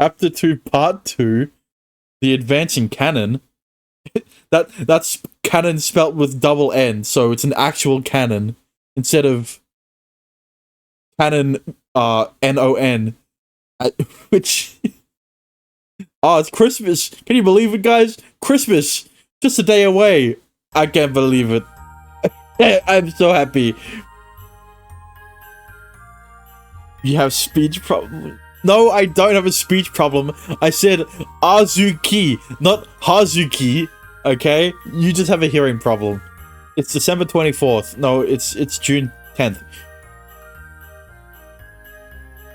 Chapter 2, Part 2, The Advancing Canon. That's canon spelt with double N, so it's an actual canon instead of canon N-O-N, which it's Christmas. Can you believe it, guys? Christmas, just a day away. I can't believe it. I'm so happy. You have speech problem? No, I don't have a speech problem. I said Azuki, not Hazuki. Okay, you just have a hearing problem. It's December 24th. No, it's June 10th.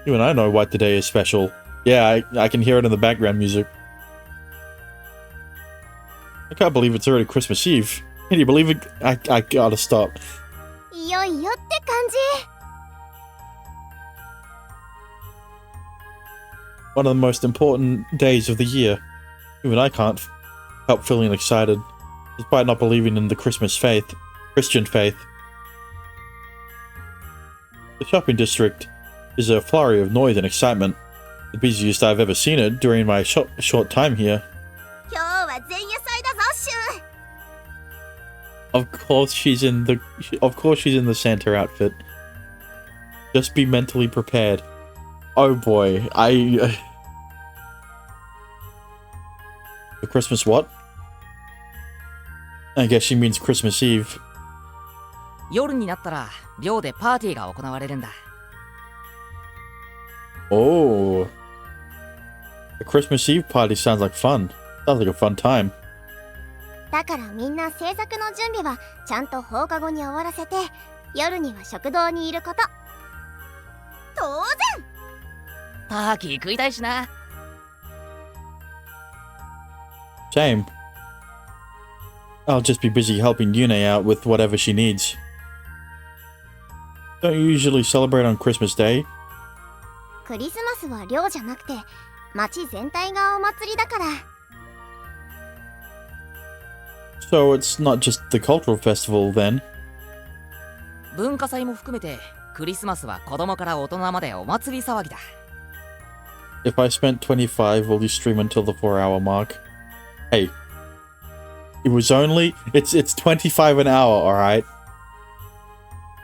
You and I know why today is special. Yeah, I can hear it in the background music. I can't believe it's already Christmas Eve. Can you believe it? I gotta stop. One of the most important days of the year. Even I can't help feeling excited, despite not believing in the Christian faith. The shopping district is a flurry of noise and excitement, the busiest I've ever seen it during my short time here. Of course she's in the Santa outfit. Just be mentally prepared. Oh boy, the Christmas what? I guess she means Christmas Eve. 夜になったら寮でパーティーが行われるんだ。Oh, the Christmas Eve party sounds like fun. Sounds like a fun time. だからみんな制作の準備はちゃんと放課後に終わらせて、夜には食堂にいること。当然。パーキー食いたいしな。Same. I'll just be busy helping Yune out with whatever she needs. Don't you usually celebrate on Christmas Day? クリスマスは寮じゃなくて、町全体がお祭りだから。So it's not just the cultural festival then? 文化祭も含めて、クリスマスは子供から大人までお祭り騒ぎだ。If I spent 25, will you stream until the 4-hour mark? Hey. It's 25 an hour, alright?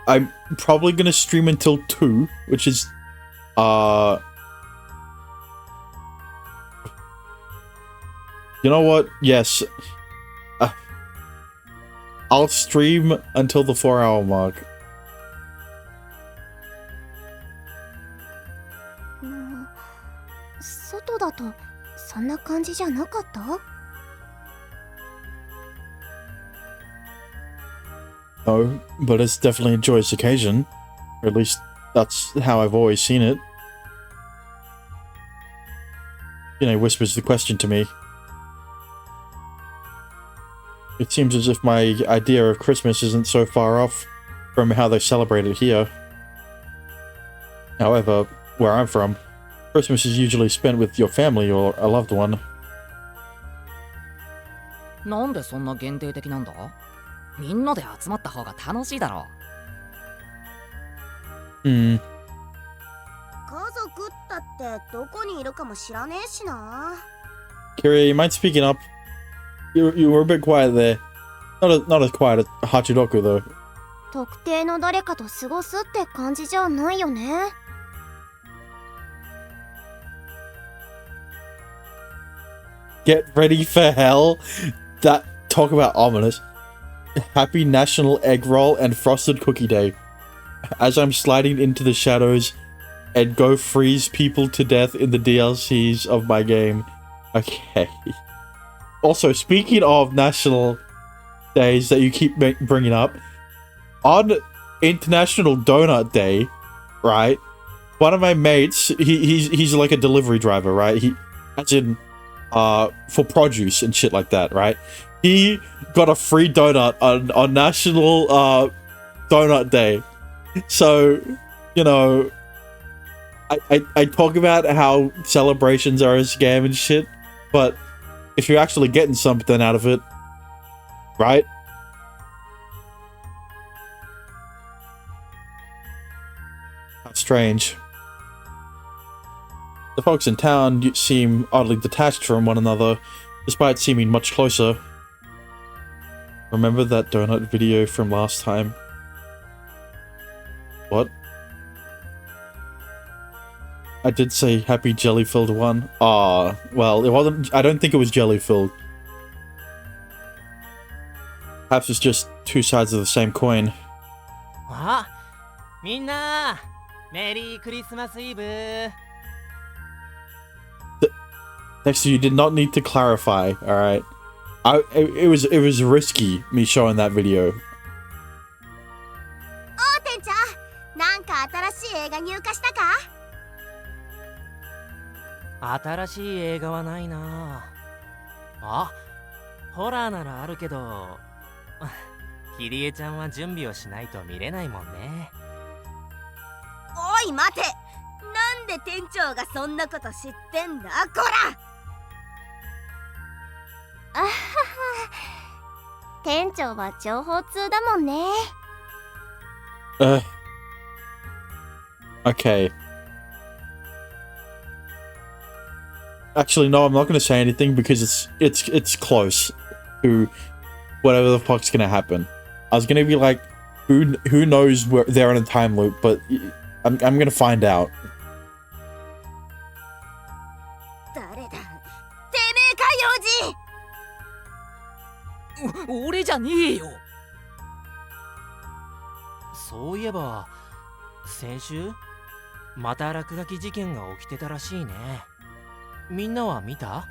I'm probably gonna stream until 2, which is, you know what? Yes. I'll stream until the 4-hour mark. Hmm. 外だとそんな感じじゃなかった? No, but it's definitely a joyous occasion. Or at least that's how I've always seen it. Whispers the question to me. It seems as if my idea of Christmas isn't so far off from how they celebrate it here. However, where I'm from, Christmas is usually spent with your family or a loved one. なんでそんな限定的なんだ? みんなで集まった方が楽しいだろう。家族ったってどこにいるかも知らねえしな。Kyria, you mind speaking up? You were a bit quiet there. Not as quiet as Hachiroku though. 特定の誰かと過ごすって感じじゃないよね。Get ready for hell. Talk about ominous. Happy National Egg Roll and Frosted Cookie Day. As I'm sliding into the shadows and go freeze people to death in the DLCs of my game. Okay. Also, speaking of national days that you keep bringing up, on International Donut Day, right? One of my mates, he's like a delivery driver, right? As in, for produce and shit like that, right? He got a free donut on National Donut Day. So, I talk about how celebrations are a scam and shit, but if you're actually getting something out of it, right? How strange. The folks in town seem oddly detached from one another, despite seeming much closer. Remember that donut video from last time? What? I did say happy jelly-filled one. Ah, well, it wasn't. I don't think it was jelly-filled. Perhaps it's just two sides of the same coin. あ、みんな、メリークリスマスイブ。Dexter, you did not need to clarify, alright? It was risky, me showing that video. おー店長、なんか新しい映画入荷したか？新しい映画はないなあ。ホラーならあるけど、キリエちゃんは準備をしないと見れないもんね。おい待て、なんで店長がそんなこと知ってんだこら。あはは、店長は情報通だもんね。Okay. Actually, no, I'm not gonna say anything because it's close to whatever the fuck's gonna happen. I was gonna be like, who knows where they're in a time loop, but I'm gonna find out. 誰だ？てめえか、幼児！俺じゃねえよ。そういえば、先週また落書き事件が起きてたらしいね。みんなは見た？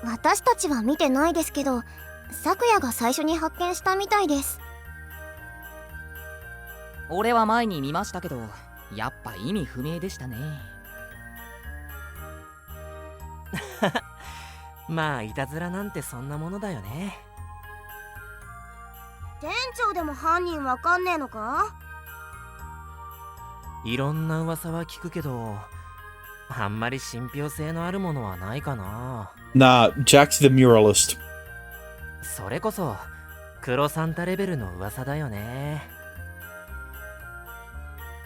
私たちは見てないですけど、昨夜が最初に発見したみたいです。俺は前に見ましたけど、やっぱ意味不明でしたね。まあいたずらなんてそんなものだよね。店長でも犯人わかんねえのか？いろんな噂は聞くけど、あんまり信憑性のあるものはないかな。Nah, Jack's the muralist. それこそ黒サンタレベルの噂だよね。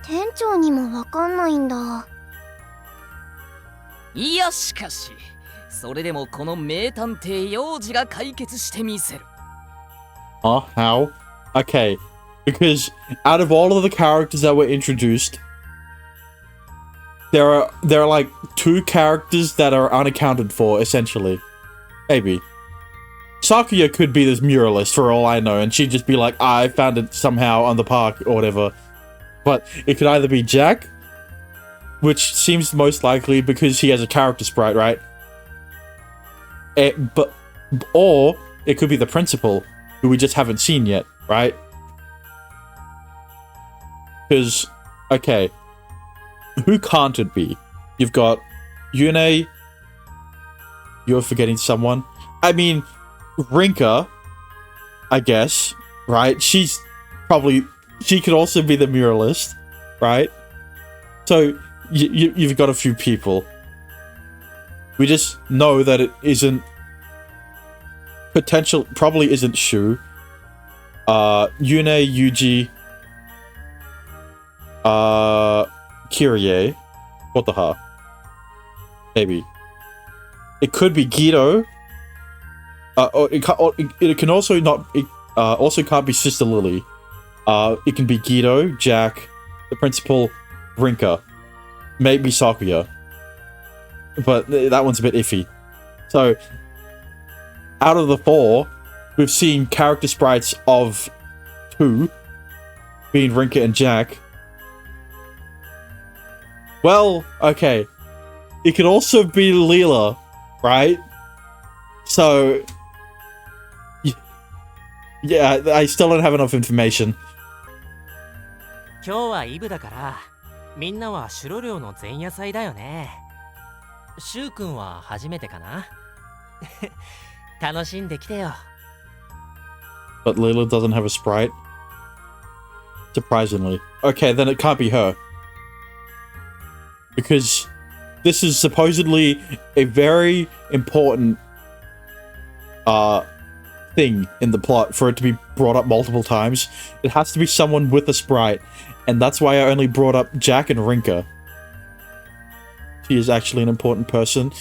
店長にもわかんないんだ。いやしかし、それでもこの名探偵幼児が解決してみせる。How? Okay, because out of all of the characters that were introduced, there are like two characters that are unaccounted for, essentially. Maybe. Sakuya could be this muralist for all I know, and she'd just be like, I found it somehow on the park or whatever. But it could either be Jack, which seems most likely because he has a character sprite, right? Or it could be the principal, who we just haven't seen yet, right? Because, okay, who can't it be? You've got Yune. You're forgetting someone. I mean, Rinka, I guess, right? She could also be the muralist, right? So you've got a few people. We just know that it isn't probably isn't Shu. Yune, Yuji, Kirie. What the hell? Maybe. It could be Guido. It can also not. It also can't be Sister Lily. It can be Guido, Jack, the principal, Rinka, maybe Sakuya. But that one's a bit iffy. So, out of the four, we've seen character sprites of two, being Rinka and Jack. Well, okay. It could also be Leela, right? So, yeah, I still don't have enough information. 今日はイブだから、みんなはシュロ領の前夜祭だよね。シュウ君は初めてかな？楽しんできてよ。But Leela doesn't have a sprite? Surprisingly. Okay, then it can't be her. Because this is supposedly a very important thing in the plot for it to be brought up multiple times. It has to be someone with a sprite, and that's why I only brought up Jack and Rinka. she is actually an important person.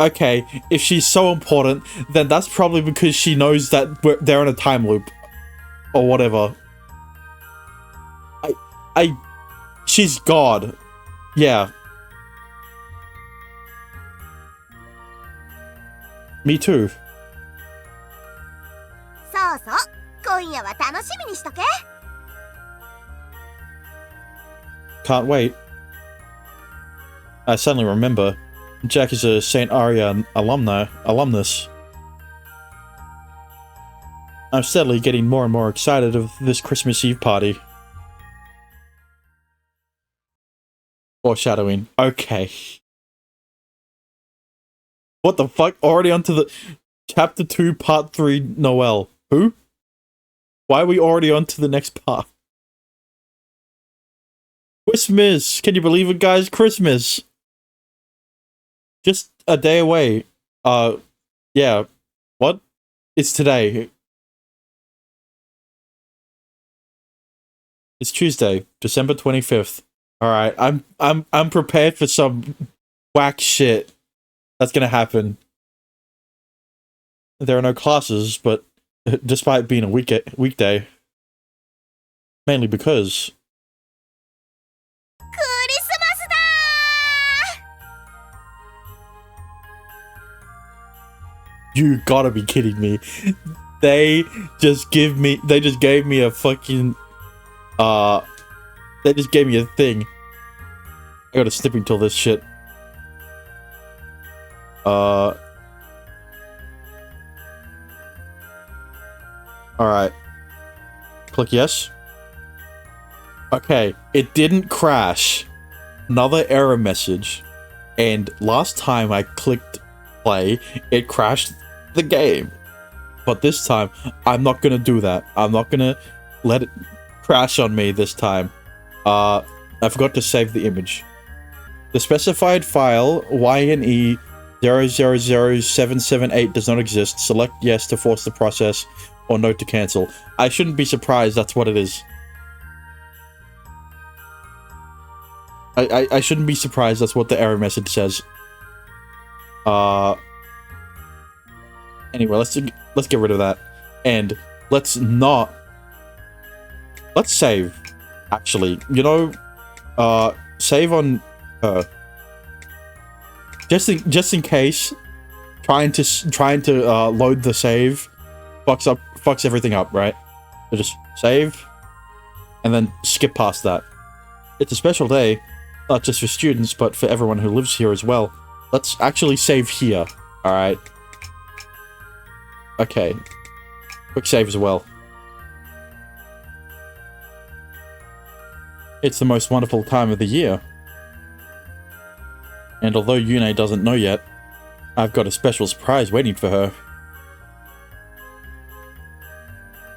Okay, if she's so important, then that's probably because she knows that they're in a time loop. Or whatever. She's God. Yeah. Me too. そうそう、今夜は楽しみにしとけ。 Can't wait. I suddenly remember. Jack is a St. Aria alumnus. I'm steadily getting more and more excited of this Christmas Eve party. Foreshadowing. Okay. What the fuck? Already onto the Chapter 2, Part 3, Noel. Who? Why are we already on to the next part? Christmas! Can you believe it, guys? Christmas! Just a day away. Yeah. What? It's today. It's Tuesday, December 25th. Alright, I'm prepared for some whack shit that's gonna happen. There are no classes, but despite being a weekday, mainly because クリスマスだー you gotta be kidding me. They just gave me a fucking they just gave me a thing. I gotta snipping till this shit. Alright. Click yes. Okay, it didn't crash. Another error message. And last time I clicked play, it crashed the game. But this time, I'm not gonna do that. I'm not gonna let it crash on me this time. I forgot to save the image. The specified file, YNE 000778 does not exist. Select yes to force the process, or no to cancel. I shouldn't be surprised that's what it is. I shouldn't be surprised that's what the error message says. Anyway, let's get rid of that. And let's save. Actually, you know, save on her. Just in case trying to load the save fucks everything up, right? So just save and then skip past that. It's a special day, not just for students, but for everyone who lives here as well. Let's actually save here, alright? Okay. Quick save as well. It's the most wonderful time of the year. And although Yune doesn't know yet, I've got a special surprise waiting for her.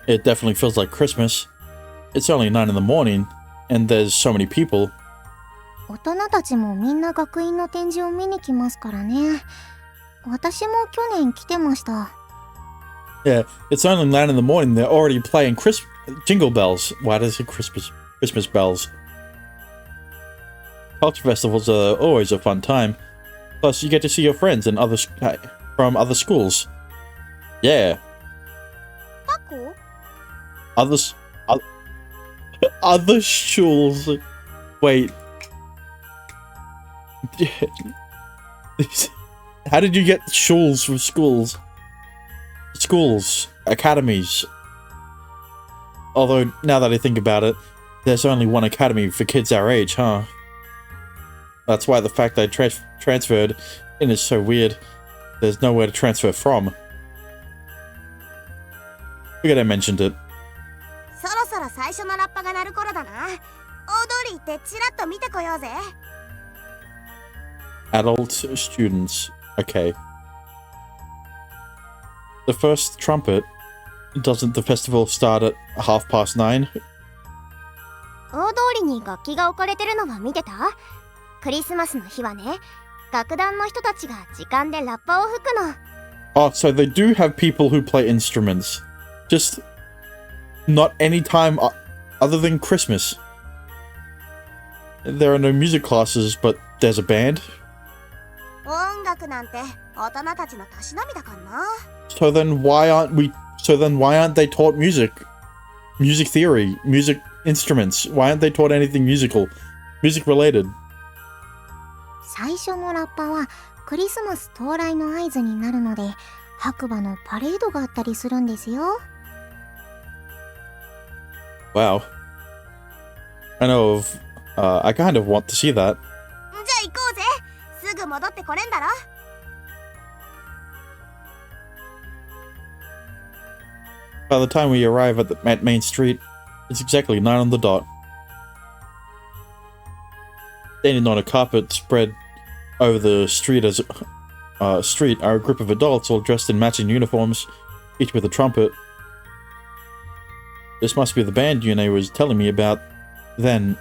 It definitely feels like Christmas. It's only 9 in the morning, and there's so many people. 大人たちもみんな学院の展示を見に来ますからね。私も去年来てました。Yeah, it's only 9 in the morning, they're already playing jingle bells. Why does it Christmas bells? Culture festivals are always a fun time. Plus, you get to see your friends and from other schools. Yeah. タコ? Other schools. Wait. How did you get schools from schools? Schools, academies. Although, now that I think about it, there's only one academy for kids our age, huh? That's why the fact that I transferred in is so weird. There's nowhere to transfer from. Forget I mentioned it. そろそろ最初のラッパが鳴る頃だな。大通り行ってチラッと見てこようぜ。Adult students. Okay. The first trumpet. Doesn't the festival start at 9:30? 大通りに楽器が置かれてるのは見てた？クリスマスの日はね、楽団の人たちが時間でラッパを吹くの。Oh, so they do have people who play instruments. Just not any time other than Christmas. There are no music classes, but there's a band? 音楽なんて大人たちのたしなみだからな。 So then why aren't they taught music? Music theory, music instruments. Why aren't they taught anything music related? 最初のラッパはクリスマス到来の合図になるので、白馬のパレードがあったりするんですよ。 Wow. I know of, I kind of want to see that. じゃあ行こうぜ。すぐ戻ってこれんだろ。 By the time we arrive at Main Street, it's exactly 9 on the dot. Standing on a carpet spread over the street are a group of adults all dressed in matching uniforms, each with a trumpet. This must be the band Yune was telling me about then.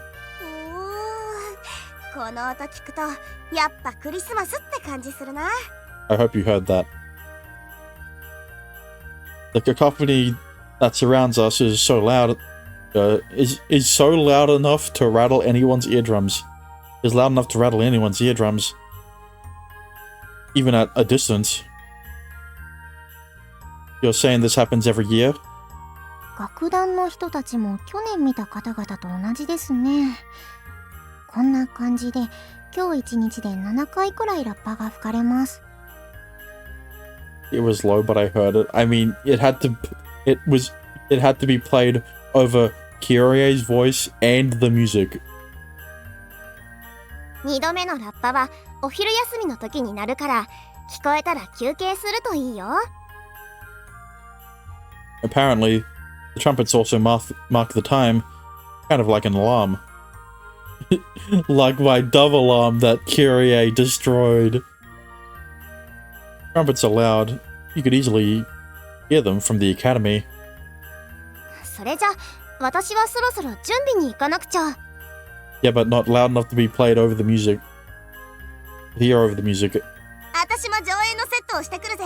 この音聞くとやっぱクリスマスって感じするな。 I hope you heard that. The cacophony that surrounds us is so loud, is so loud enough to rattle anyone's eardrums. Is loud enough to rattle anyone's eardrums, even at a distance. You're saying this happens every year? 楽団の人たちも去年見た方々と同じですね。こんな感じで今日一日で7回くらいラッパが吹かれます。 It was low, but I heard it. I mean, it had to be played over Kyrie's voice and the music. 2度目のラッパはお昼休みの時になるから、聞こえたら休憩するといいよ。 Apparently, the trumpets also mark the time, kind of like an alarm. Like my dove alarm that Kyrie destroyed. Trumpets are loud. You could easily hear them from the academy. それじゃ私はそろそろ準備に行かなくちゃ。 Yeah, but not loud enough to be played over the music. Hear over the music. 私も上映のセットをしてくるぜ。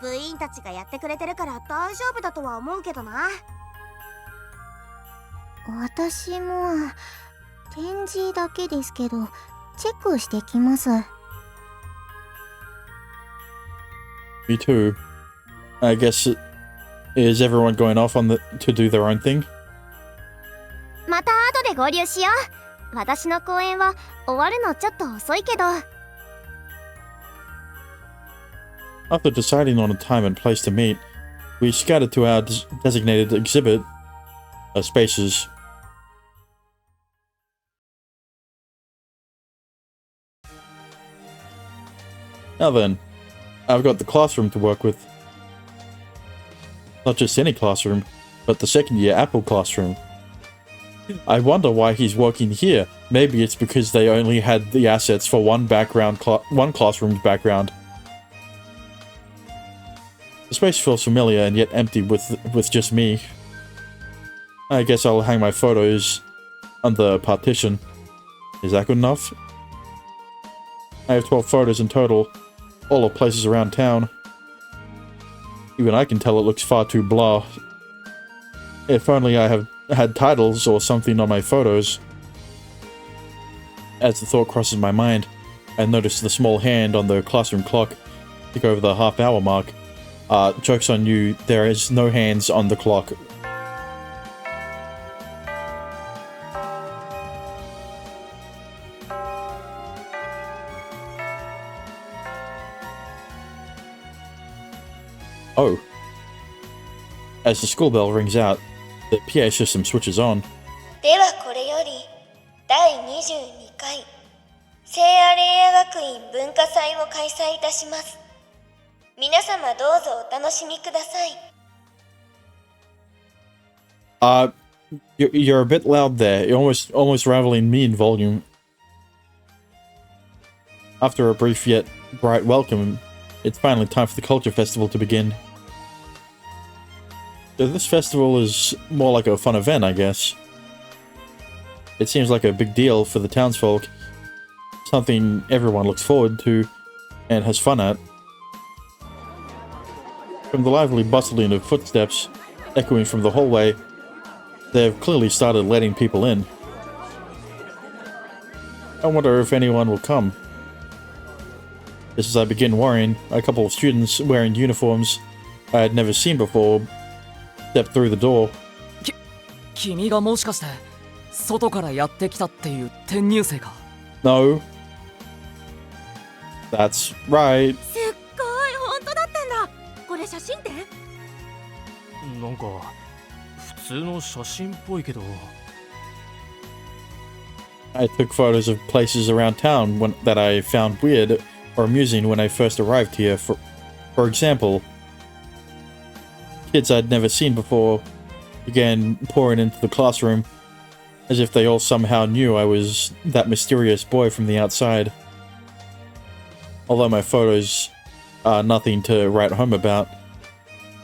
部員たちがやってくれてるから大丈夫だとは思うけどな。私も展示だけですけどチェックしてきます。 Me too. I guess is everyone going off to do their own thing? また後で合流しよう。私の公演は終わるのちょっと遅いけど。 After deciding on a time and place to meet, we scattered to our designated exhibit spaces. Now then, I've got the classroom to work with. Not just any classroom, but the second-year Apple classroom. I wonder why he's working here. Maybe it's because they only had the assets for one classroom's background. The space feels familiar and yet empty with just me. I guess I'll hang my photos on the partition. Is that good enough? I have 12 photos in total, all of places around town. Even I can tell it looks far too blah. If only I had titles or something on my photos. As the thought crosses my mind, I notice the small hand on the classroom clock tick over the half-hour mark. Joke's on you, there is no hands on the clock. Oh. As the school bell rings out, the PA system switches on. ではこれより第22回聖アレイア学院文化祭を開催いたします。皆様どうぞお楽しみください。You're a bit loud there. You're almost rivaling me in volume. After a brief yet bright welcome, it's finally time for the culture festival to begin. So this festival is more like a fun event, I guess. It seems like a big deal for the townsfolk. Something everyone looks forward to and has fun at. From the lively bustling of footsteps echoing from the hallway, they've clearly started letting people in. I wonder if anyone will come. Just as I begin worrying, a couple of students wearing uniforms I had never seen before stepped through the door. 君がもしかして外からやってきたっていう転入生か？ No. That's right. すっごい本当だったんだ。これ写真って？なんか普通の写真っぽいけど。I took photos of places around town that I found weird or amusing when I first arrived here. For example, kids I'd never seen before began pouring into the classroom, as if they all somehow knew I was that mysterious boy from the outside. Although my photos are nothing to write home about,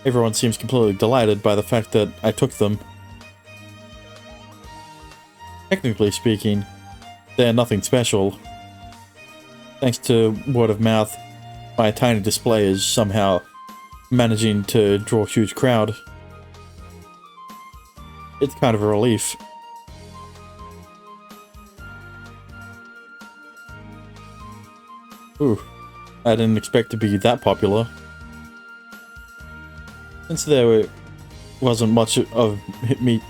everyone seems completely delighted by the fact that I took them. Technically speaking, they're nothing special. Thanks to word of mouth, my tiny display is somehow managing to draw a huge crowd. It's kind of a relief. Ooh, I didn't expect to be that popular. Since there wasn't much of me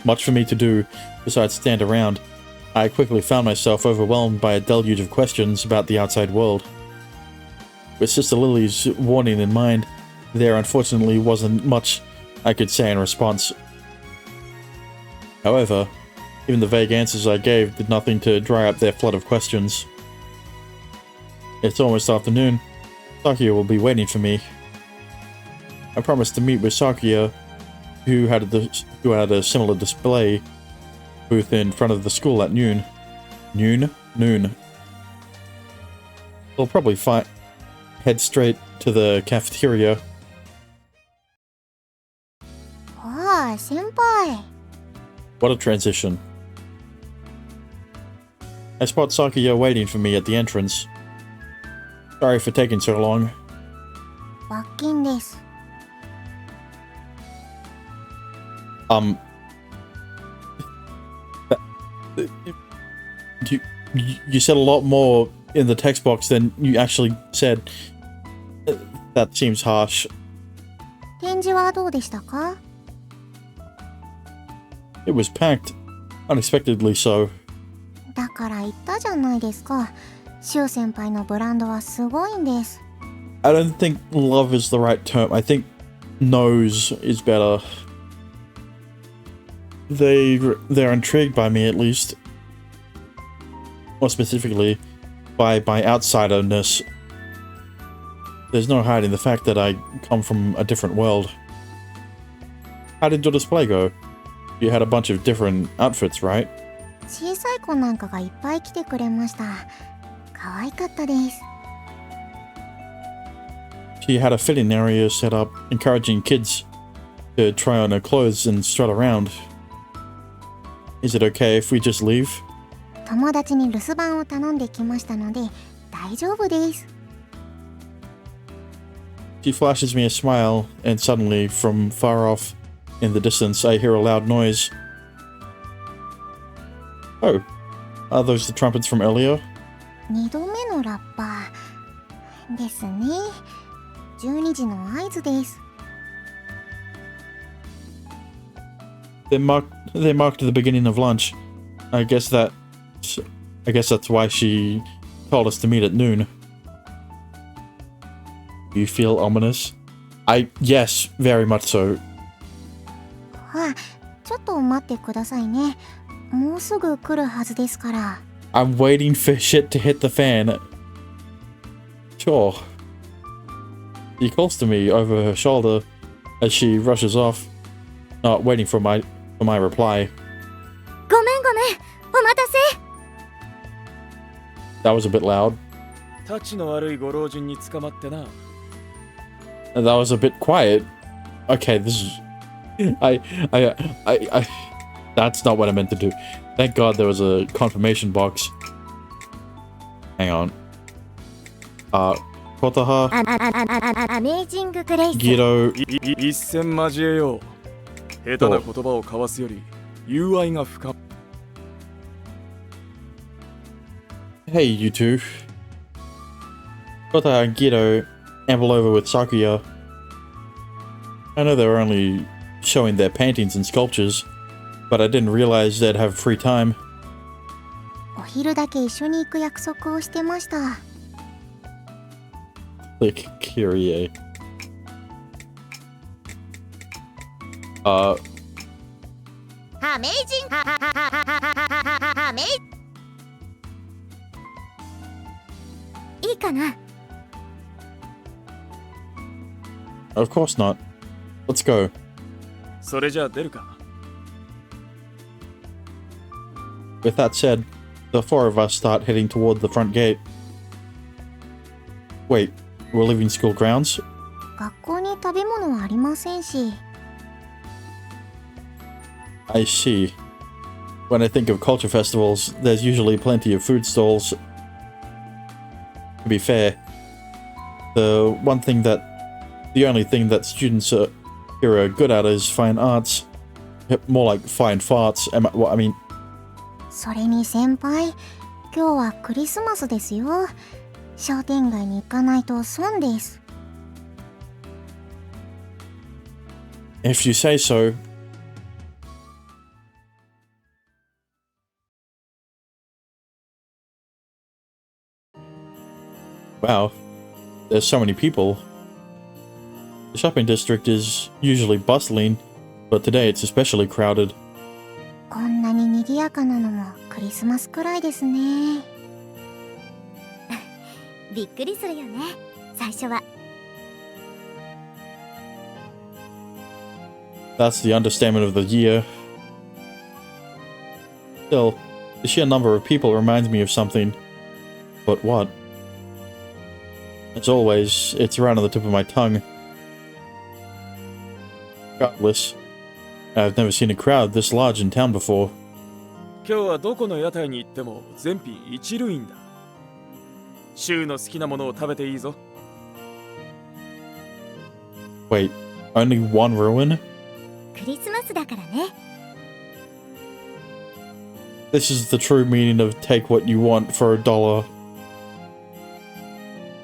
much for me to do besides stand around, I quickly found myself overwhelmed by a deluge of questions about the outside world. With Sister Lily's warning in mind, there unfortunately wasn't much I could say in response. However, even the vague answers I gave did nothing to dry up their flood of questions. It's almost afternoon. Sakuya will be waiting for me. I promised to meet with Sakuya, who had a similar display booth in front of the school at noon. Noon. I'll probably head straight to the cafeteria. ああ、先輩。 What a transition. I spot Sakuya waiting for me at the entrance. Sorry for taking so long. 罰金です。You said a lot more in the text box than you actually said. That seems harsh. 展示はどうでしたか？ It was packed. Unexpectedly so. だから言ったじゃないですか。シオ先輩のブランドはすごいんです。I don't think love is the right term. I think knows is better. They're intrigued by me, at least. More specifically, by my outsiderness. There's no hiding the fact that I come from a different world. How did your display go? You had a bunch of different outfits, right? 小さい子なんかがいっぱい来てくれました。可愛かったです。She had a fitting area set up, encouraging kids to try on her clothes and strut around. Is it okay if we just leave? 友達に留守番を頼んできましたので大丈夫です。She flashes me a smile, and suddenly, from far off in the distance, I hear a loud noise. Oh, are those the trumpets from earlier? 2度目のラッパーですね。12時の合図です。They marked the beginning of lunch. I guess that's why she told us to meet at noon. You feel ominous? Yes, very much so. あ、ちょっと待ってくださいね。もうすぐ来るはずですから。I'm waiting for shit to hit the fan. Sure. She calls to me over her shoulder as she rushes off, not waiting for my reply. ごめんお待たせ。 That was a bit loud. たちの悪いご老人に捕まってな。 And that was a bit quiet. Okay, this is... I that's not what I meant to do. Thank God there was a confirmation box. Hang on. Kotaha, アメージンググレイス。 Giro, 一戦交えよう。下手な言葉を交わすより友愛が深む。Hey, you two. Kota and Gito amble over with Sakuya. I know they were only showing their paintings and sculptures, but I didn't realize they'd have free time. お昼だけ一緒に行く約束をしてました。 Click Kyrie. アメイジングアメイいいかな。 Of course not. Let's go. それじゃあ出るか。 With that said, the four of us start heading toward the front gate. Wait, we're leaving school grounds? 学校に食べ物はありませんし。 I see. When I think of culture festivals, there's usually plenty of food stalls. To be fair, the only thing that students here are good at is fine arts. More like fine farts. I mean, それに先輩、今日はクリスマスですよ。商店街に行かないと損です。 if you say so. Wow, there's so many people. The shopping district is usually bustling, but today it's especially crowded. こんなに賑やかなのもクリスマスくらいですね。びっくりするよね、最初は。 That's the understatement of the year. Still, the sheer number of people reminds me of something. But what? As always, it's right on the tip of my tongue. Regardless, I've never seen a crowd this large in town before. 今日はどこの屋台に行っても全品一類んだ。シュウの好きなものを食べていいぞ。 Wait, only one ruin? クリスマスだからね。 This is the true meaning of take what you want for $1.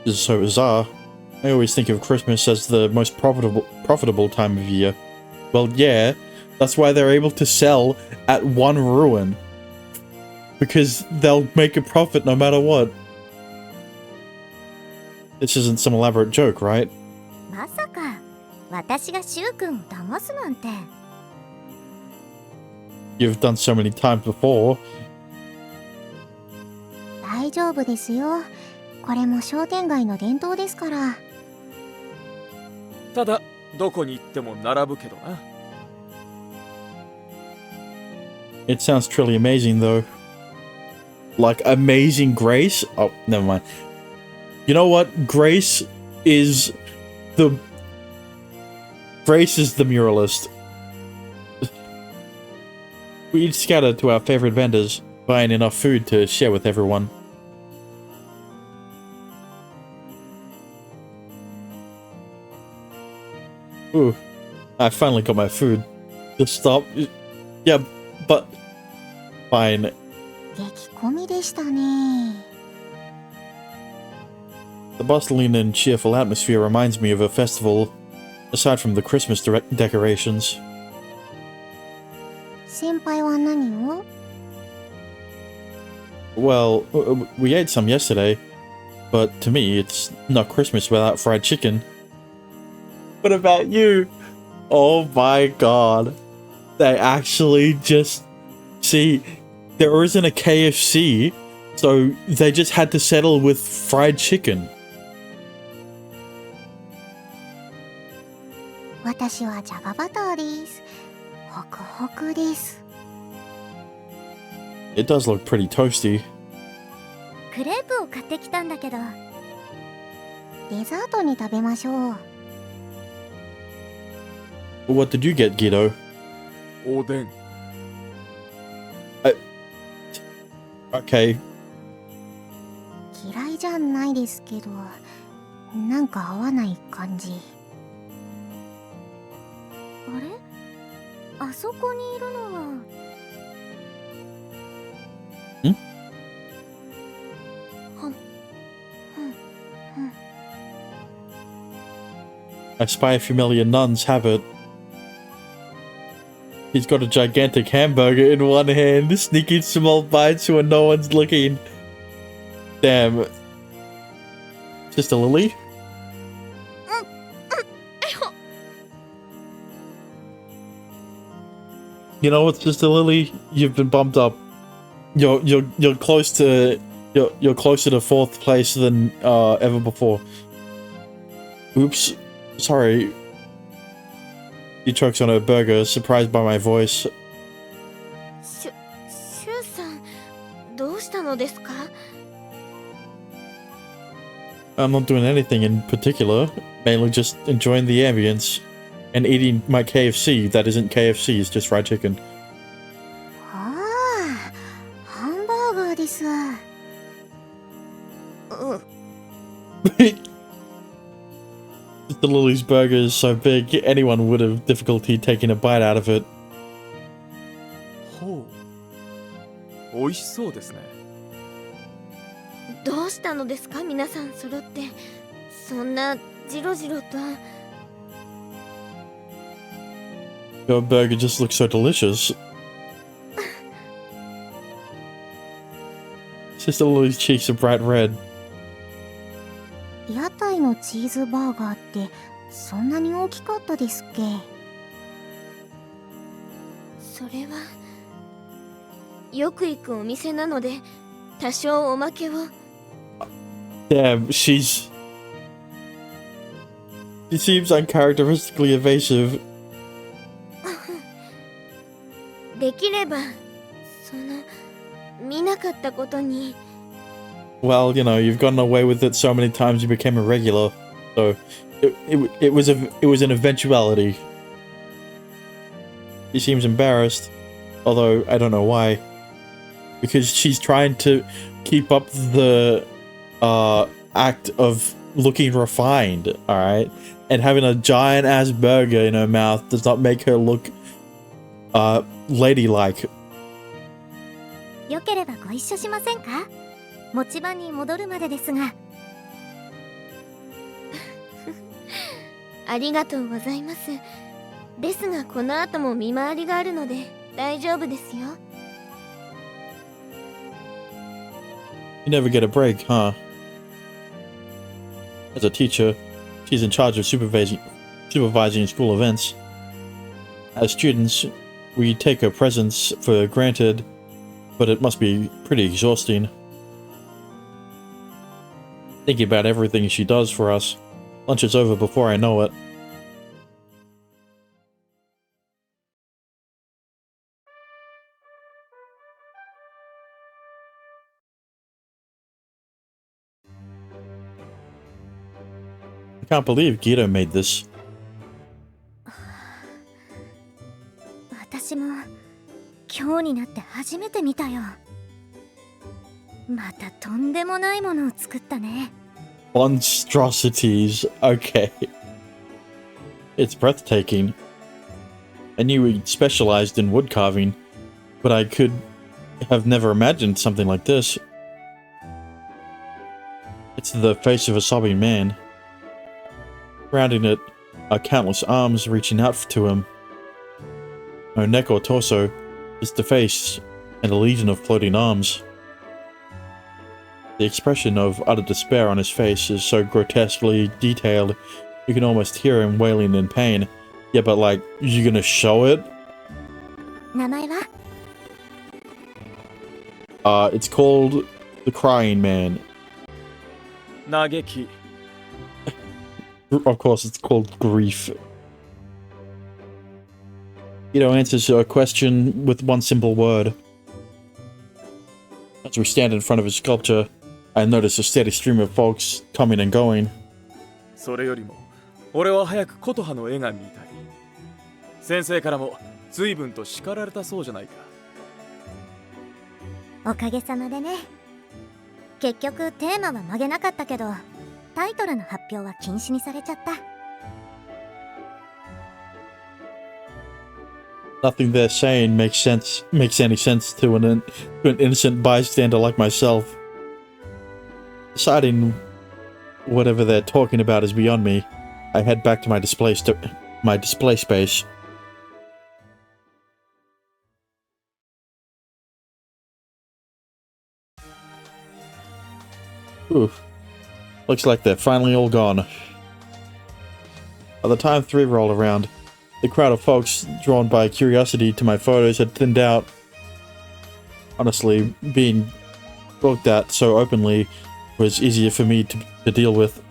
This is so bizarre. I always think of Christmas as the most profitable time of year. Well, yeah, that's why they're able to sell at one ruin. Because they'll make a profit no matter what. This isn't some elaborate joke, right? まさか私がシュウ君を騙すなんて。 You've done so many times before. 大丈夫ですよ。これも商店街の伝統ですから。ただどこに行っても並ぶけどな。 It sounds truly amazing, though. Like Amazing Grace? Oh, never mind. You know what? Grace is the muralist. We each scatter to our favorite vendors, buying enough food to share with everyone. Ooh, I finally got my food. Just stop. Yeah, but fine. 激混みでしたね。 The bustling and cheerful atmosphere reminds me of a festival, aside from the Christmas decorations. 先輩は何を？ Well, we ate some yesterday, but to me, it's not Christmas without fried chicken. What about you? Oh my god. They actually just... See, there isn't a KFC, so they just had to settle with fried chicken. 私はジャガバターです。ホクホクです。 It does look pretty toasty. クレープを買ってきたんだけど。デザートに食べましょう。 What did you get, Guido? おでん。 Okay. 嫌いじゃないですけど、なんか合わない感じ。あれ？あそこにいるのは。I spy a familiar nun's habit. He's got a gigantic hamburger in one hand, sneaking small bites when no one's looking. Damn. Sister Lily? You know what, Sister Lily? You've been bumped up. You're close to you're closer to 4th place than ever before. Oops. Sorry. She chokes on her burger, surprised by my voice. シュウさん、どうしたのですか? I'm not doing anything in particular, mainly just enjoying the ambience and eating my KFC that isn't KFC, it's just fried chicken. ああ、ハンバーガーです。The Lily's burger is so big, anyone would have difficulty taking a bite out of it. ほう。美味しそうですね。どうしたのですか、皆さん揃って。そんなジロジロと。Your burger just looks so delicious. Sister Lily's cheeks are bright red. 屋台のチーズバーガーってそんなに大きかったですっけ？それはよく行くお店なので多少おまけを。Damn, she seems uncharacteristically evasive. できれば見なかったことに。Well, you know, you've gotten away with it so many times you became a regular, so it was an eventuality. She seems embarrassed, although I don't know why, because she's trying to keep up the act of looking refined, all right, and having a giant ass burger in her mouth does not make her look ladylike. よければご一緒しませんか？持ち場に戻るまでですが。ありがとうございます。ですがこの後も見回りがあるので大丈夫ですよ。You never get a break, huh? As a teacher, she's in charge of supervising school events. As students, we take her presence for granted, but it must be pretty exhausting. Thinking about everything she does for us. Lunch is over before I know it. I can't believe Guido made this. 私も今日になって初めて見たよ。またとんでもないものを作ったね。Monstrosities. Okay. It's breathtaking. I knew he specialized in wood carving, but I could have never imagined something like this. It's the face of a sobbing man. Surrounding it are countless arms reaching out to him. No neck or torso, just the face and a legion of floating arms. The expression of utter despair on his face is so grotesquely detailed, you can almost hear him wailing in pain. Yeah, but like, you gonna show it? 名前は？ It's called The Crying Man. 嘆き。 Of course, it's called Grief. Guido answers a question with one simple word. As we stand in front of his sculpture, I notice a steady stream of folks coming and going. それよりも、俺は早く琴葉の絵が見たい。先生からも随分と叱られたそうじゃないか。おかげさまでね。結局テーマは曲げなかったけど、タイトルの発表は禁止にされちゃった。Nothing they're saying makes any sense to an innocent bystander like myself. Deciding whatever they're talking about is beyond me. I head back to my display space. Oof. Looks like they're finally all gone. By the time 3 rolled around, the crowd of folks drawn by curiosity to my photos had thinned out. Honestly, being looked at so openly was easier for me to deal with.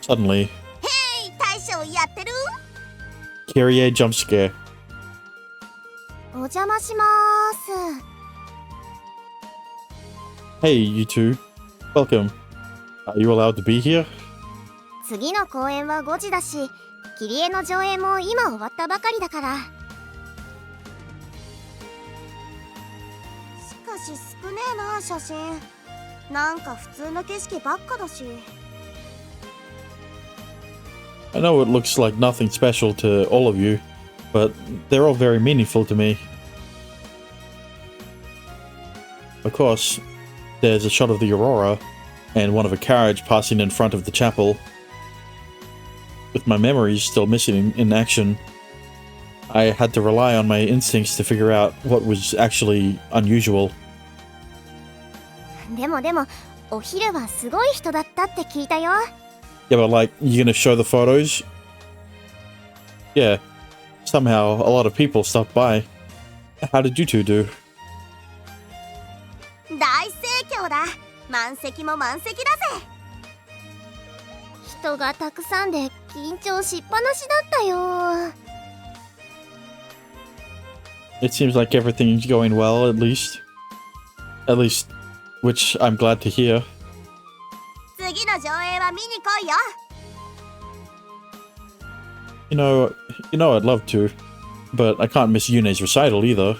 Suddenly, Kyrie jump scare. お邪魔します。 Hey, you two. Welcome. Are you allowed to be here? 次の公演は5時だし、キリエの上映も今終わったばかりだから。しかし少ねえな、写真。なんか普通の景色ばっかだし。 I know it looks like nothing special to all of you, but they're all very meaningful to me. Of course, there's a shot of the aurora, and one of a carriage passing in front of the chapel. With my memories still missing in action, I had to rely on my instincts to figure out what was actually unusual. でも、お昼はすごい人だったって聞いたよ。 Yeah, but like, you gonna show the photos? Yeah. Somehow, a lot of people stopped by. How did you two do? 大盛況だ。満席も満席だぜ。人がたくさんで緊張しっぱなしだったよ。 It seems like everything's going well, at least. At least, which I'm glad to hear. 次の上映は見に来いよ。 You know I'd love to, but I can't miss Yune's recital either.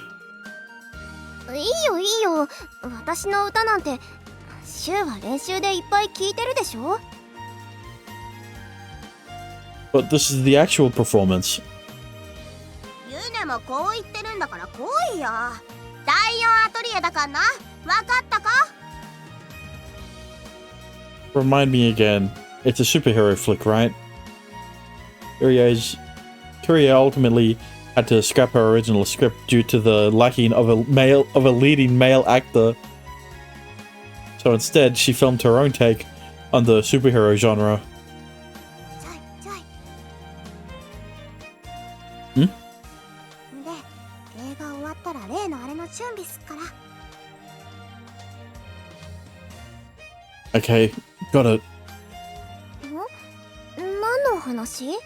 いいよいいよ。私の歌なんて週は練習でいっぱい聴いてるでしょ。 But this is the actual performance. ユネもこう言ってるんだから来いよ。第4アトリエだからな。わかったか？ Remind me again, it's a superhero flick, right? Kyrie ultimately had to scrap her original script due to the lacking of a leading male actor. So instead, she filmed her own take on the superhero genre. ちょい。ん？で、映画終わったら例のあれの準備すっから。 Okay, got it. 何の話？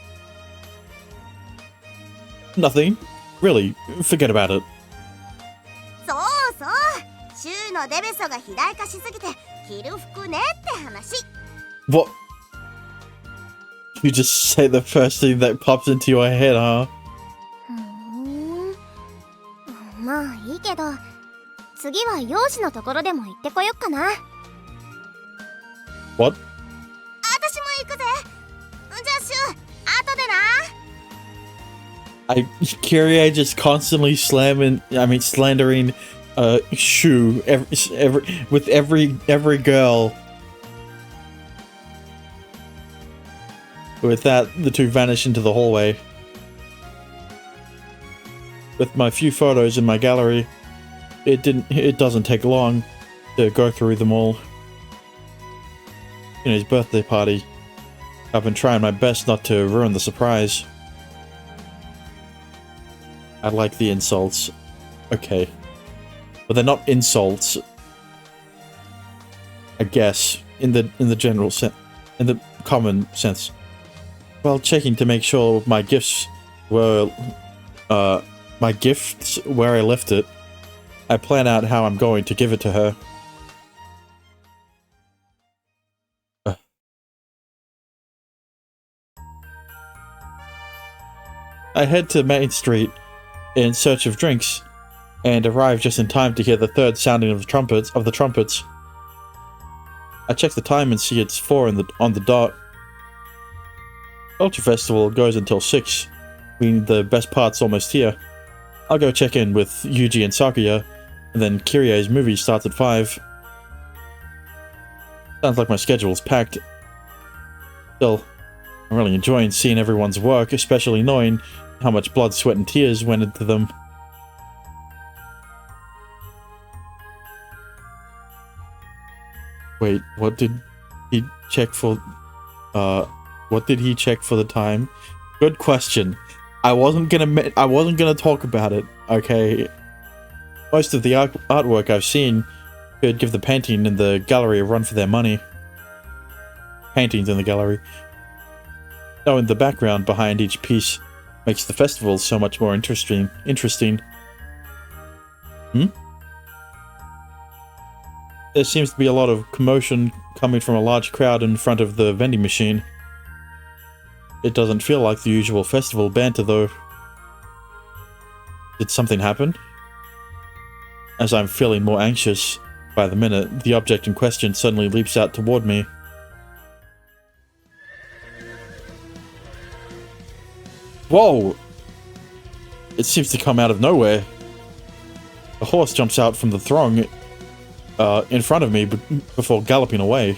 Nothing. Really, forget about it. そう週のデベソが肥大化しすぎて着る服ねって話。 What? You just say the first thing that pops into your head, huh? まあいいけど、次は容姿のところでも行ってこよっかな。 What? 私も行くぜ。じゃあ週、後でな。 Kyrie just constantly slandering Shu with every girl. With that, the two vanish into the hallway. With my few photos in my gallery, it doesn't take long to go through them all. His birthday party. I've been trying my best not to ruin the surprise. I like the insults. Okay. But they're not insults. I guess. In the general sense. In the common sense. While checking to make sure my gifts were where I left it, I plan out how I'm going to give it to her. I head to Main Street in search of drinks, and arrive just in time to hear the third sounding of the trumpets. I check the time and see it's 4 on the dot. Ultra Festival goes until 6, meaning the best part's almost here. I'll go check in with Yuji and Sakuya, and then Kirie's movie starts at 5. Sounds like my schedule's packed. Still, I'm really enjoying seeing everyone's work, especially knowing how much blood, sweat, and tears went into them. Wait, what did he check for? What did he check for the time? Good question. I wasn't gonna talk about it. Okay. Most of the artwork I've seen could give the painting in the gallery a run for their money. Paintings in the gallery. Knowing the background behind each piece makes the festival so much more interesting. There seems to be a lot of commotion coming from a large crowd in front of the vending machine. It doesn't feel like the usual festival banter though. Did something happen? As I'm feeling more anxious by the minute, the object in question suddenly leaps out toward me. Whoa! It seems to come out of nowhere. A horse jumps out from the throng in front of me before galloping away.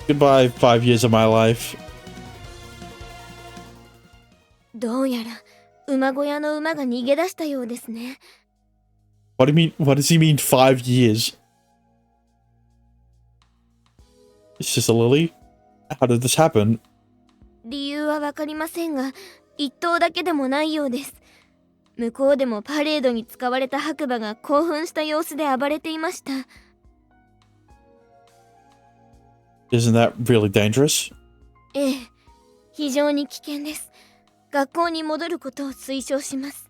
Goodbye, 5 years of my life. どうやら馬小屋の馬が逃げ出したようですね。What do you mean? What does he mean 5 years? It's just a lily? How did this happen? 理由はわかりませんが、一頭だけでもないようです。向こうでもパレードに使われた白馬が興奮した様子で暴れていました。Isn't that really dangerous? ええ、非常に危険です。学校に戻ることを推奨します。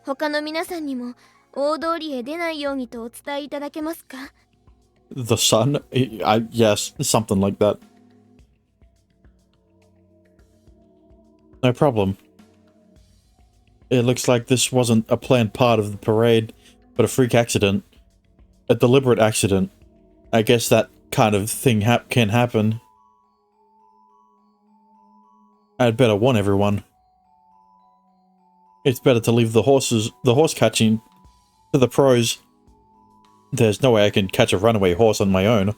他の皆さんにも大通りへ出ないようにとお伝えいただけますか？ The sun? Yes, something like that. No problem. It looks like this wasn't a planned part of the parade, but a freak accident. A deliberate accident. I guess that kind of thing can happen. I'd better warn everyone. It's better to leave the horse catching to the pros. There's no way I can catch a runaway horse on my own.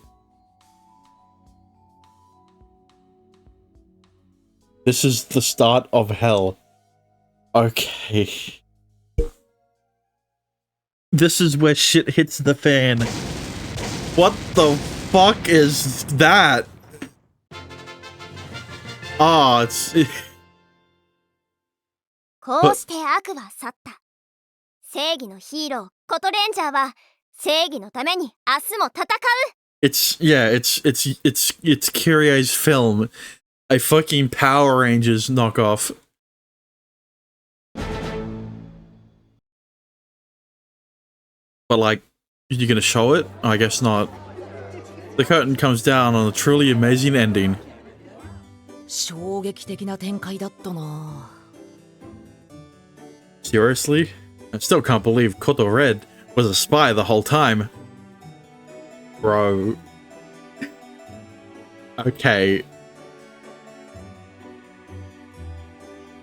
This is the start of hell. Okay. This is where shit hits the fan. What the fuck is that? Ah, it's... こうして悪は去った。正義のヒーロー、コトレンジャーは正義のために明日も戦う。It's Kyrie's film. A fucking Power Rangers knockoff. But like, are you gonna show it? I guess not. The curtain comes down on a truly amazing ending. 衝撃的な展開だったな。Seriously? I still can't believe Koto Red was a spy the whole time. Bro. Okay.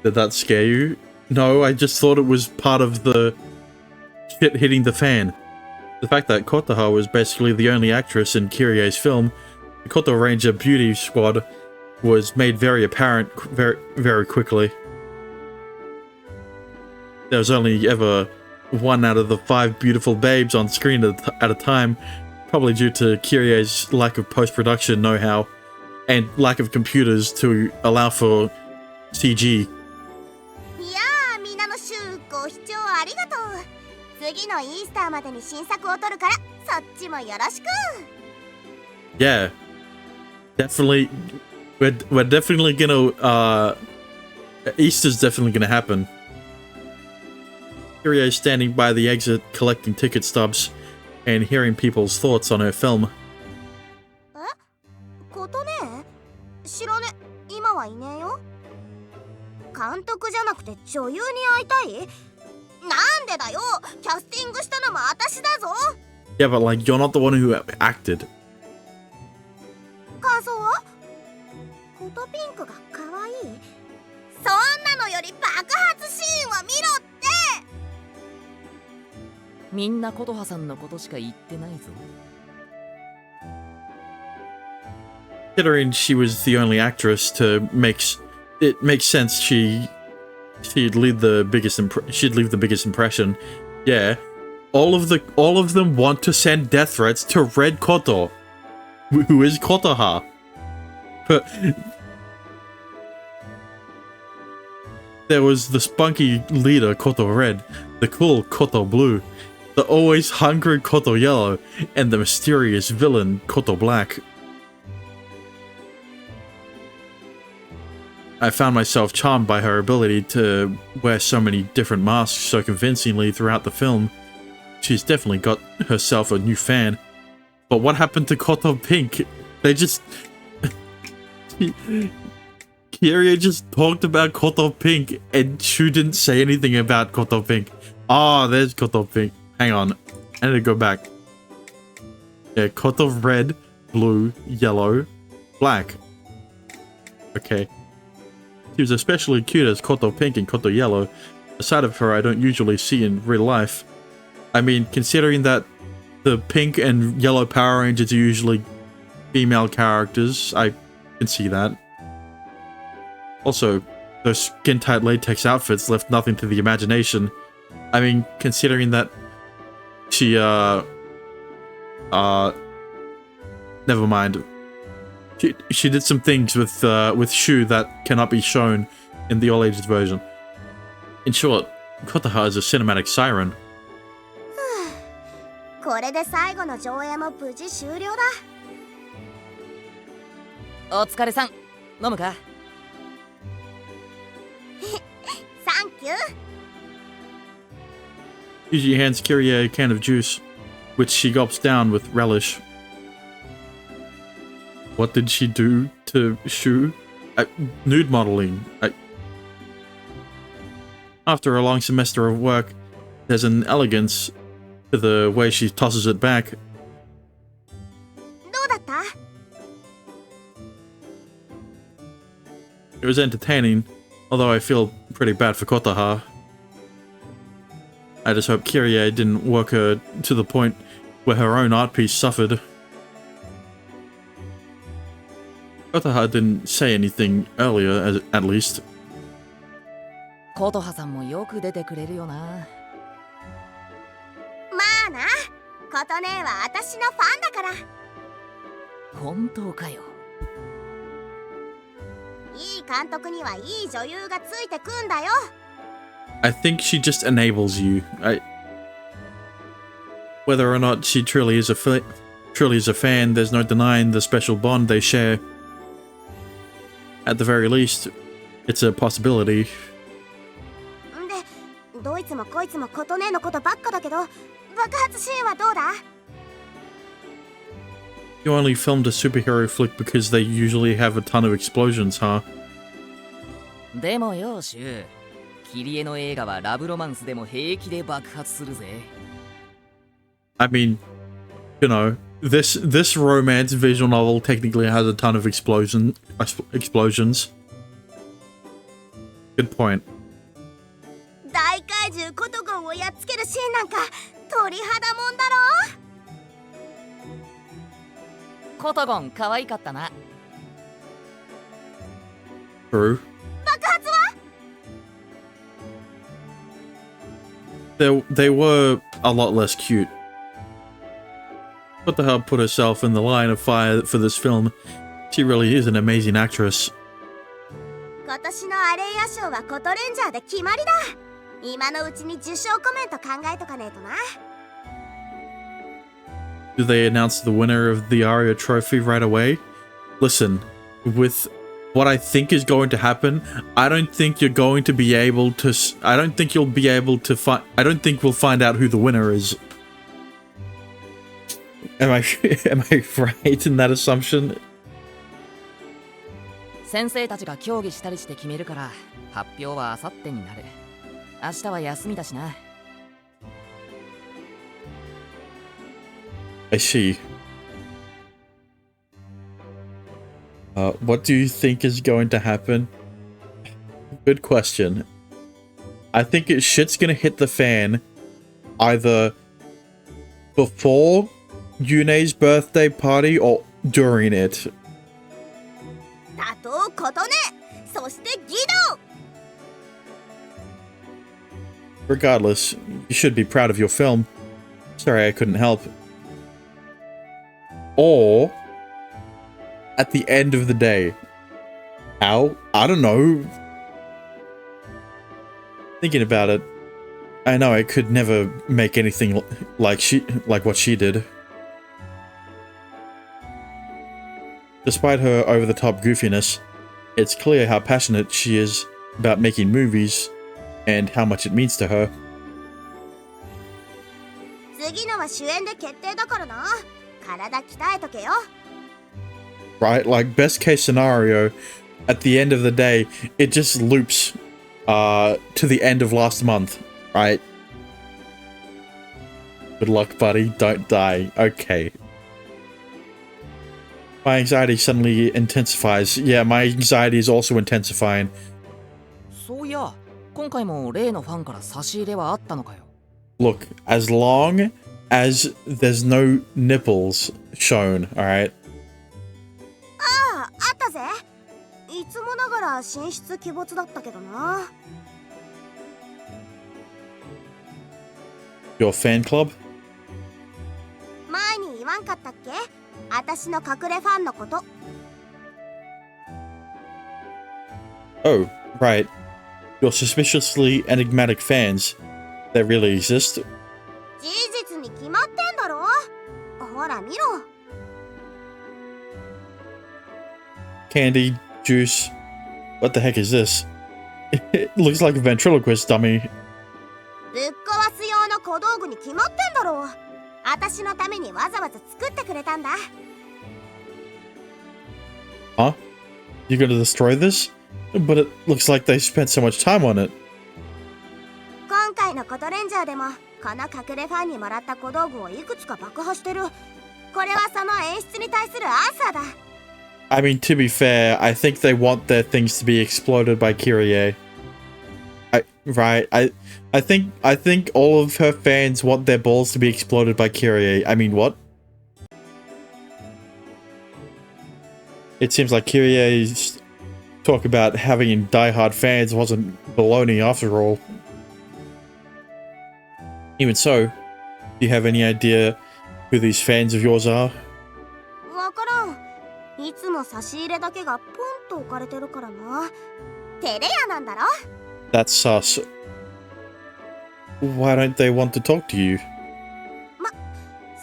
Did that scare you? No, I just thought it was part of the shit hitting the fan. The fact that Kotoha was basically the only actress in Kyrie's film, the Koto Ranger Beauty Squad was made very apparent very quickly. There was only ever one out of the 5 beautiful babes on screen at a time, probably due to Kyrie's lack of post-production know-how and lack of computers to allow for CG. ありがとう。次のイースターまでに新作を撮るからそっちもよろしく。Yeah, definitely. We're definitely gonna. Easter's definitely gonna happen. Kyrie is standing by the exit, collecting ticket stubs and hearing people's thoughts on her film. え？ことね？知らね。今はいねえよ。監督じゃなくて女優に会いたい？なんでだよ。キャスティングしたのも私だぞ。Yeah, but like you're not the one who acted. 感想は？フォトピンクが可愛い。そんなのより爆発シーンを見ろって。みんな琴葉さんのことしか言ってないぞ。Considering she was the only actress to it makes sense she'd leave the biggest impression. Yeah. All of them want to send death threats to Red Koto, who is Kotoha. But there was the spunky leader Koto Red, the cool Koto Blue, the always hungry Koto Yellow, and the mysterious villain Koto Black. I found myself charmed by her ability to wear so many different masks so convincingly throughout the film. She's definitely got herself a new fan. But what happened to Koto Pink? They just... Kiria just talked about Koto Pink and Shu didn't say anything about Koto Pink. Ah, there's Koto Pink. Hang on. I need to go back. Yeah, Koto Red, Blue, Yellow, Black. Okay. She was especially cute as Koto Pink and Koto Yellow, a side of her I don't usually see in real life. I mean, considering that the Pink and Yellow Power Rangers are usually female characters, I can see that. Also, those skin-tight latex outfits left nothing to the imagination. I mean, considering that she, never mind. She did some things with Shu that cannot be shown in the all ages version. In short, Kotoha is a cinematic siren. これで最後の上映も無事終了だ。お疲れさん。飲むか？サンキュー。 Yuji hands Kiria a can of juice, which she gulps down with relish. What did she do to Shu? Nude modeling. After a long semester of work, there's an elegance to the way she tosses it back. どうだった？ It was entertaining, although I feel pretty bad for Kotoha. I just hope Kiria didn't work her to the point where her own art piece suffered. Kotoha didn't say anything earlier, at least. コトハさんもよく出てくれるよな。まあな、ことねえは私のファンだから。本当かよ。いい監督にはいい女優がついてくんだよ。I think she just enables you. Whether or not she truly is a fan, there's no denying the special bond they share. At the very least, it's a possibility. んで、どいつもこいつもことねえのことばっかだけど、爆発シーンはどうだ？ You only filmed a superhero flick because they usually have a ton of explosions, huh? でもよ、シュウ。キリエの映画はラブロマンスでも平気で爆発するぜ。I mean, you know, this romance visual novel technically has a ton of explosions. Good point. 大怪獣コトゴンをやっつけるシーンなんか鳥肌もんだろ。コトゴン可愛かったな。True. 爆発は？ They were a lot less cute. What the hell put herself in the line of fire for this film? She really is an amazing actress. 今年のアレイア賞はコトレンジャーで決まりだ。今のうちに受賞コメント考えとかねえとな。Do they announce the winner of the Aria Trophy right away? Listen, with what I think is going to happen, I don't think you're going to be able to... I don't think you'll be able to find... I don't think we'll find out who the winner is. Am I right in that assumption? 先生たちが協議したりして決めるから、発表はあさってになる。明日は休みだしな。I see. What do you think is going to happen? Good question. I think shit's gonna hit the fan either before Yune's birthday party or during it. 打倒琴音、そして義堂。 Regardless, you should be proud of your film. Sorry I couldn't help. Or, at the end of the day, how? I don't know. Thinking about it, I know I could never make anything like what she did. Despite her over-the-top goofiness, it's clear how passionate she is about making movies and how much it means to her. 次のは主演で決定だからな。体鍛えとけよ。 Right? Like, best case scenario, at the end of the day, it just loops to the end of last month, right? Good luck, buddy. Don't die. Okay. My anxiety suddenly intensifies. Yeah, my anxiety is also intensifying. そういや、今回も例のファンから差し入れはあったのかよ。 Look, as long as there's no nipples shown, alright? ああ、あったぜ。いつもながら神出鬼没だったけどな。 Your fan club? 前に言わんかったっけ？私の隠れファンのこと。 Oh, right. Your suspiciously enigmatic fans. They really exist? 事実に決まってんだろ。ほら見ろ。 Candy, juice. What the heck is this? It looks like a ventriloquist dummy. ぶっ壊す用の小道具に決まってんだろ。私のためにわざわざ作ってくれたんだ。 Huh? You're gonna destroy this? But it looks like they spent so much time on it. 今回のコトレンジャーでもこの隠れファンにもらった小道具をいくつか爆破してる。これはその演出に対するアンサーだ。 I mean, to be fair, I think they want their things to be exploded by Kyrie. I think all of her fans want their balls to be exploded by Kyrie. I mean, what? It seems like Kyrie's talk about having diehard fans wasn't baloney after all. Even so, do you have any idea who these fans of yours are? わからん。いつも差し入れだけがポンと置かれてるからな。照れ屋なんだろ。 That's sus. Why don't they want to talk to you?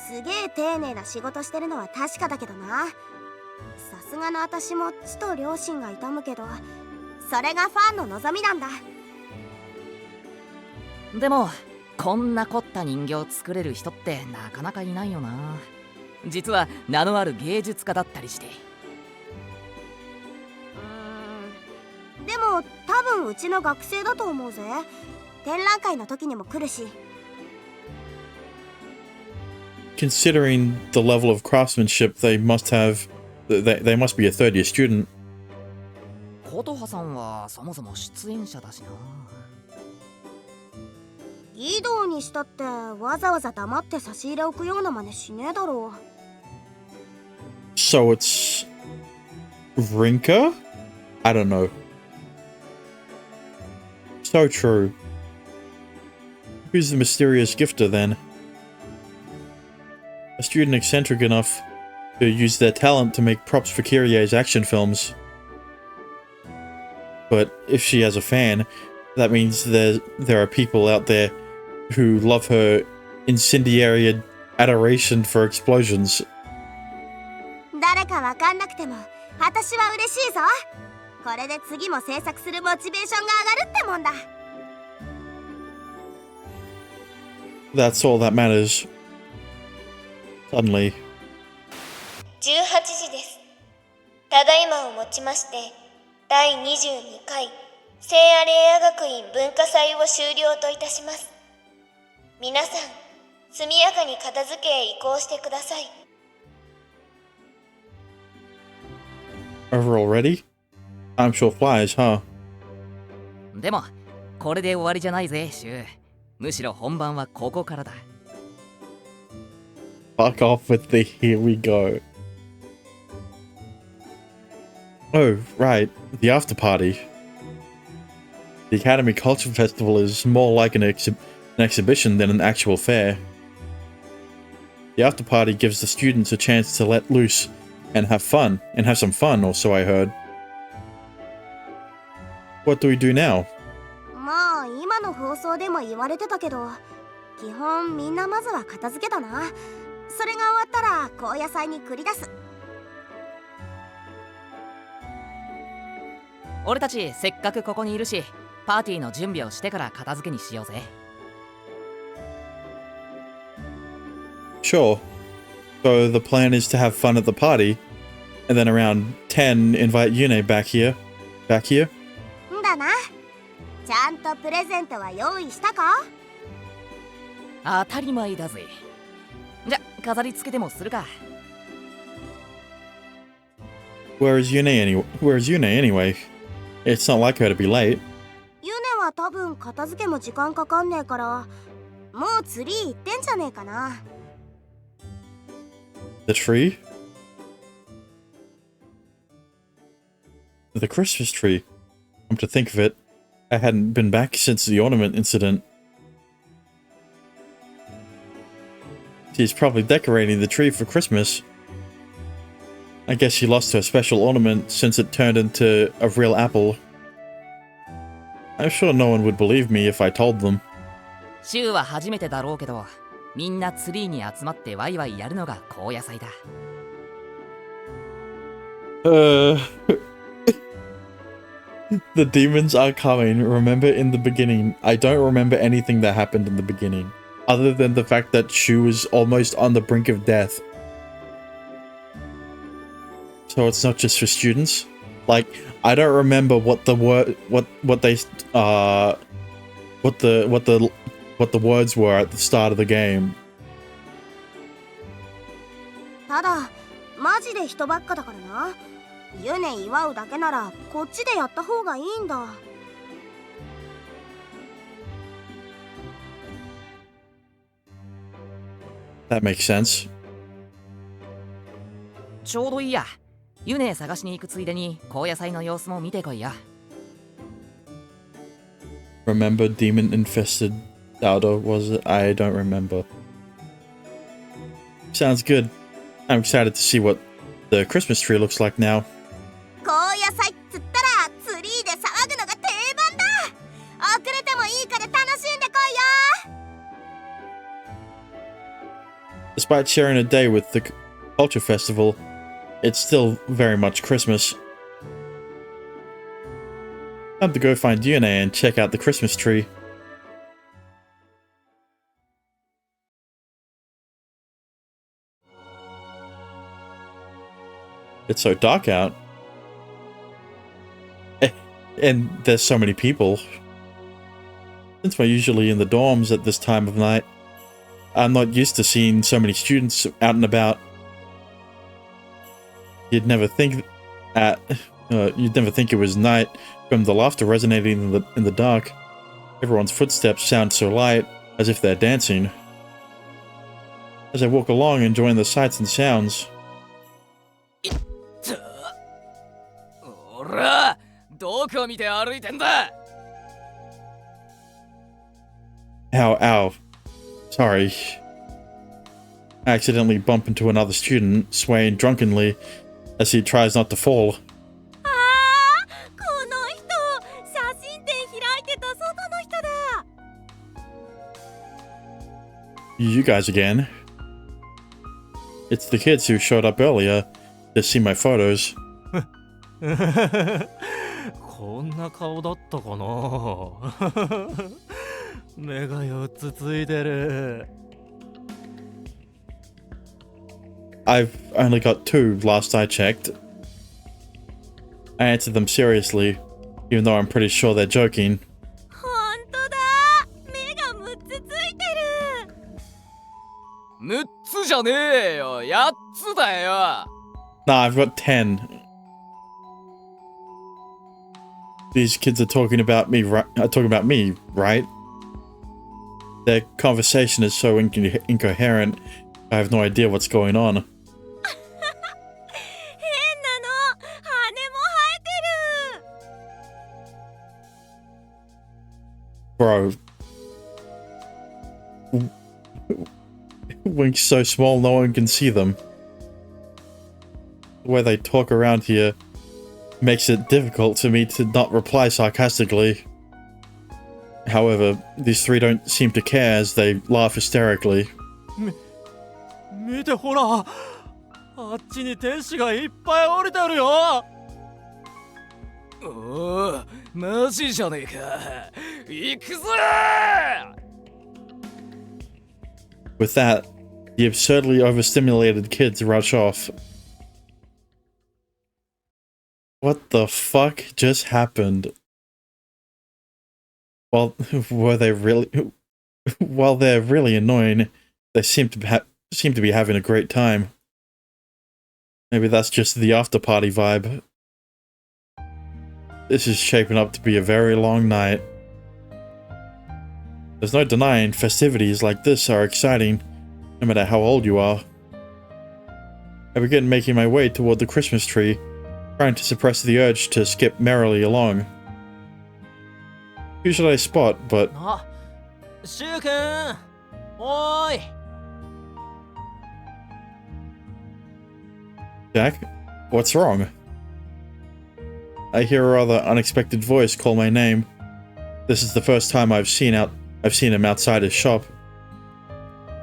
すげえ丁寧な仕事してるのは確かだけどな。さすがの私も血と両親が痛むけど、それがファンの望みなんだ。でも、こんな凝った人形を作れる人ってなかなかいないよな。実は名のある芸術家だったりして。でも多分うちの学生だと思うぜ。展覧会の時にも来るし。 Considering the level of craftsmanship they must be a third year student. 琴葉さんはそもそも出演者だしな。義堂にしたってわざわざ黙って差し入れ置くような真似しねえだろう。 So it's Rinka? I don't know. So true. Who's the mysterious gifter then? A student eccentric enough to use their talent to make props for Kyrie's action films. But if she has a fan, that means there are people out there who love her incendiary adoration for explosions. 誰かわかんなくても私は嬉しいぞ。これで次も制作するモチベーションが上がるってもんだ。 That's all that matters. Suddenly. 18時です。ただいまをもちまして第22回聖アレア学院文化祭を終了といたします。皆さん速やかに片付けへ移行してください。 Over already? I'm sure flies, huh? でも、これで終わりじゃないぜ、シュウ。むしろ本番はここからだ。Fuck off with the here we go. Oh, right. The after party. The Academy Culture Festival is more like an exhibition than an actual fair. The after party gives the students a chance to let loose and have fun, and have some fun, or so I heard. What do we do now? まあ今の放送でも言われてたけど、基本みんなまずは片付けだな。それが終わったら高野菜に繰り出す。俺たちせっかくここにいるし、パーティーの準備をしてから片付けにしようぜ。Sure. So the plan is to have fun at the party, and then around 10 invite Yune back here. Back here? んだな。ちゃんとプレゼントは用意したか？当たり前だぜ。じゃ、飾り付けでもするか。Where is Yune anyway? It's not like her to be late. ユネは多分片付けも時間かかんねえから、もうツリー行ってんじゃねえかな。The tree? The Christmas tree. Come to think of it, I hadn't been back since the ornament incident. She's probably decorating the tree for Christmas. I guess she lost her special ornament since it turned into a real apple. I'm sure no one would believe me if I told them. 週は初めてだろうけど、みんなツリーに集まってワイワイやるのが高野菜だ。The demons are coming. Remember in the beginning. I don't remember anything that happened in the beginning, other than the fact that Shu was almost on the brink of death. So it's not just for students. Like, I don't remember what the word, what the words were at the start of the game. ただ、マジで人ばっかだからな。ユネ祝うだけならこっちでやった方がいいんだ。That makes sense. ちょうどいいや。ユネ探しに行くついでに高野菜の様子も見てこいや。Remember demon infested Dowdo, was it? I don't remember. Sounds good. I'm excited to see what the Christmas tree looks like now. 高野菜っつったらツリーで騒ぐのが定番だ。遅れてもいいから楽しんでこいよ。Despite sharing a day with the culture festival, it's still very much Christmas. Time to go find Yune and check out the Christmas tree. It's so dark out. And there's so many people. Since we're usually in the dorms at this time of night, I'm not used to seeing so many students out and about. You'd never think it was night from the laughter resonating in the dark. Everyone's footsteps sound so light, as if they're dancing. As I walk along, enjoying the sights and sounds. おら、どこ見て歩いてんだ。 Ow. Sorry. I accidentally bump into another student, swaying drunkenly as he tries not to fall. この人、写真展開いてた外の人だ。 You guys again. It's the kids who showed up earlier to see my photos. こんな顔だったかな。目が4つついてる。I've only got 2 last I checked. I answered them seriously, even though I'm pretty sure they're joking. ほんとだ。目が6つついてる。6つじゃねえよ、8つだよ。 Nah, I've got 10. These kids are talking about me, right? Their conversation is so incoherent, I have no idea what's going on. 変なの。羽も Bro. Wings so small no one can see them. The way they talk around here makes it difficult for me to not reply sarcastically. However, these three don't seem to care as they laugh hysterically. 見てほら、あっちに天使がいっぱい降りてるよ。おお、マジじゃねえか。行くぜ。With that, the absurdly overstimulated kids rush off. What the fuck just happened? While they're really annoying, they seem to be having a great time. Maybe that's just the after party vibe. This is shaping up to be a very long night. There's no denying festivities like this are exciting, no matter how old you are. I begin making my way toward the Christmas tree, trying to suppress the urge to skip merrily along. Who should I spot, but... あ、シュウ君、おーい。Jack? What's wrong? I hear a rather unexpected voice call my name. This is the first time I've seen him outside his shop.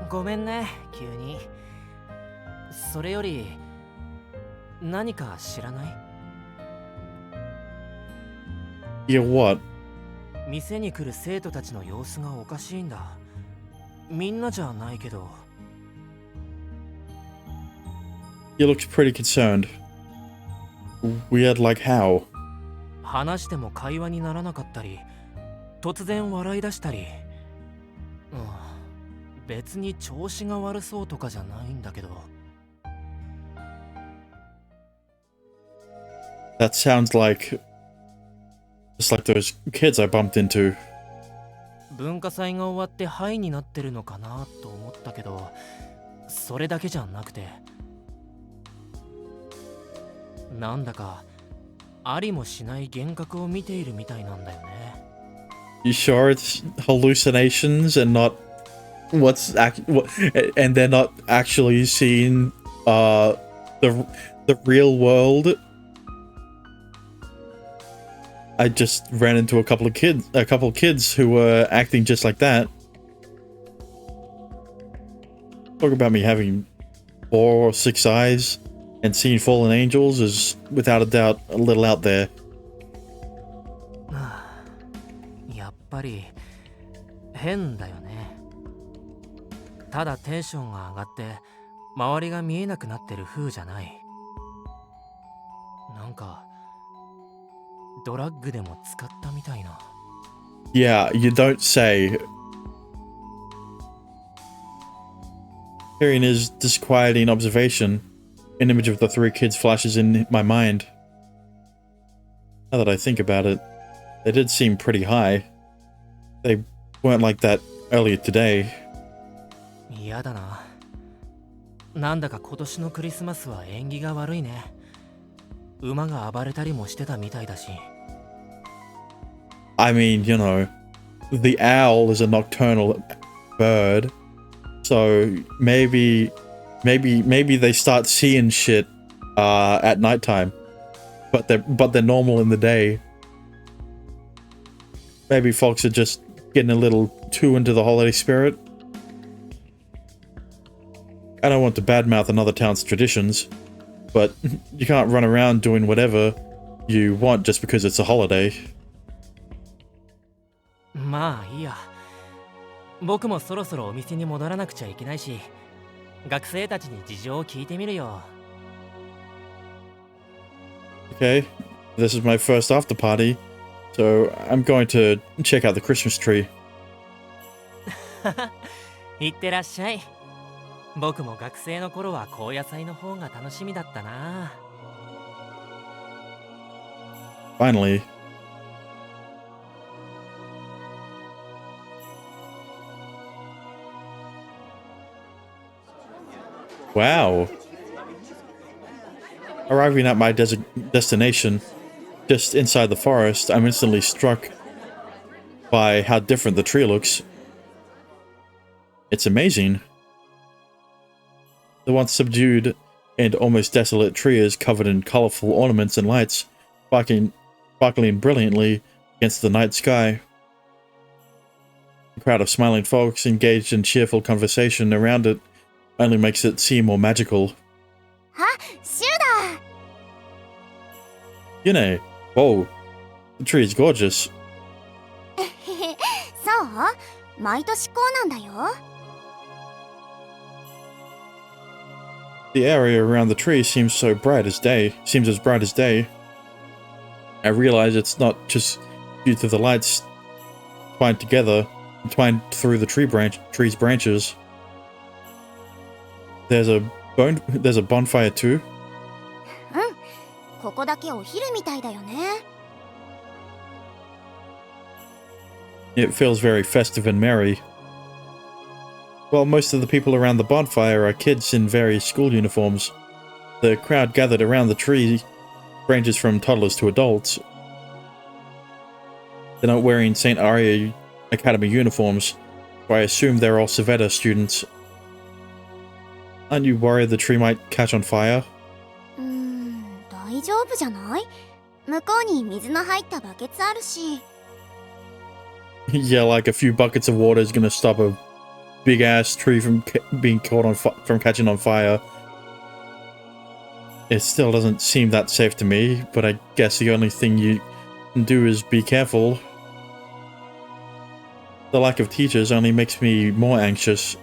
ごめんね、急に。それより、何か知らない？ Yeah, what? 店に来る生徒たちの様子がおかしいんだ。みんなじゃないけど。He looks pretty concerned. Weird like how? 話しても会話にならなかったり、突然笑い出したり。別に調子が悪そうとかじゃないんだけど。That sounds like... just like those kids I bumped into. 文化祭が終わってハイになってるのかなと思ったけど、それだけじゃなくて、なんだかありもしない幻覚を見ているみたいなんだよね。You sure it's hallucinations and not and they're not actually seeing the real world? I just ran into a couple of kids who were acting just like that. Talk about me having 4 or 6 eyes and seeing fallen angels is without a doubt a little out there. やっぱり変だよね。ただテンションが上がって周りが見えなくなってる風じゃない。なんかドラッグでも使ったみたいな。Yeah, you don't say. Hearing his disquieting observation, an image of the 3 kids flashes in my mind. Now that I think about it, they did seem pretty high. They weren't like that earlier today. 嫌だな。なんだか今年のクリスマスは縁起が悪いね。馬が暴れたりもしてたみたいだし。I mean, you know, the owl is a nocturnal bird, so maybe they start seeing shit at nighttime, but they're normal in the day. Maybe folks are just getting a little too into the holiday spirit. I don't want to badmouth another town's traditions, but you can't run around doing whatever you want just because it's a holiday. まあいいや。僕もそろそろお店に戻らなくちゃいけないし、学生たちに事情を聞いてみるよ。Okay, this is my first after party, so I'm going to check out the Christmas tree. いってらっしゃい。僕も学生の頃は高野菜の方が楽しみだったな。Finally. Wow. Arriving at my destination, just inside the forest, I'm instantly struck by how different the tree looks. It's amazing. The once subdued and almost desolate tree is covered in colorful ornaments and lights, sparkling brilliantly against the night sky. A crowd of smiling folks engaged in cheerful conversation around it only makes it seem more magical. あ、シュだ。 Yune, whoa, the tree is gorgeous. そう毎年こうなんだよ。 The area around the tree seems as bright as day. I realize it's not just due to the lights twined through the tree's branches. There's a bonfire too. ここだけお昼みたいだよね。 It feels very festive and merry. While most of the people around the bonfire are kids in various school uniforms, the crowd gathered around the tree ranges from toddlers to adults. They're not wearing St. Aria Academy uniforms, so I assume they're all Civetta students. Aren't you worried the tree might catch on fire? 大丈夫じゃない？向こうに水の入ったバケツあるし。 Yeah, like a few buckets of water is gonna stop a big ass tree from being from catching on fire. It still doesn't seem that safe to me, but I guess the only thing you can do is be careful. The lack of teachers only makes me more anxious.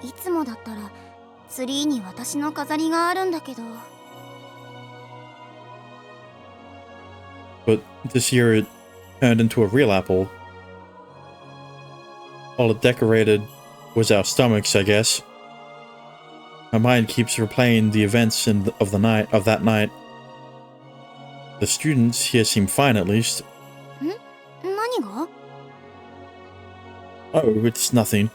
いつもだったらツリーに私の飾りがあるんだけど。 But this year it turned into a real apple. All it decorated was our stomachs, I guess. My mind keeps replaying the events of that night. The students here seem fine, at least. 何が？ Oh, it's nothing.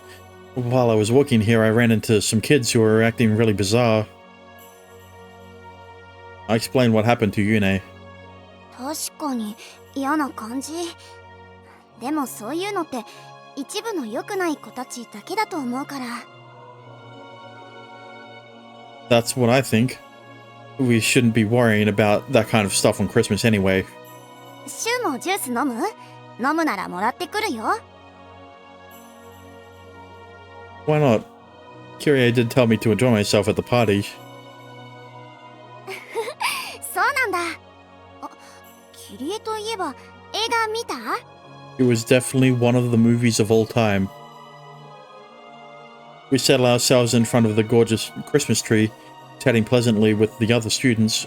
While I was walking here, I ran into some kids who were acting really bizarre. I explained what happened to Yune. 確かに嫌な感じ。でもそういうのって一部の良くない子たちだけだと思うから。 That's what I think. We shouldn't be worrying about that kind of stuff on Christmas anyway. シュもジュース飲む？飲むならもらってくるよ。 Why not? Kyrie did tell me to enjoy myself at the party. そうなんだ。あ、キリエといえば映画見た？ It was definitely one of the movies of all time. We settle ourselves in front of the gorgeous Christmas tree, chatting pleasantly with the other students.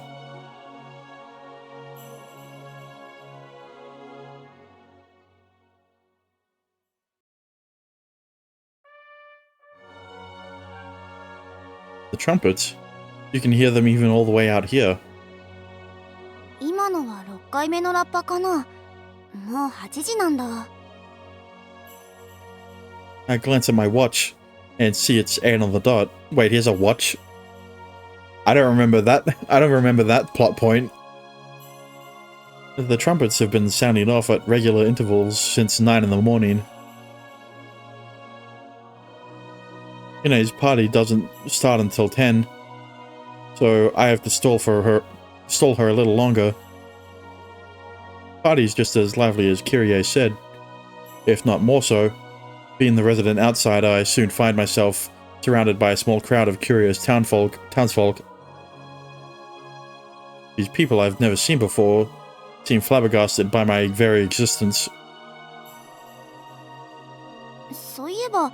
The trumpets. You can hear them even all the way out here. 今のは6回目のラッパかな。もう8時なんだ。 I glance at my watch and see it's 8 on the dot. Wait, here's a watch? I don't remember that plot point. The trumpets have been sounding off at regular intervals since 9 in the morning. Yune's party doesn't start until 10, so I have to stall her a little longer. Party's just as lively as Kyrie said, if not more so. Being the resident outsider, I soon find myself surrounded by a small crowd of curious townsfolk. These people I've never seen before seem flabbergasted by my very existence. そういえば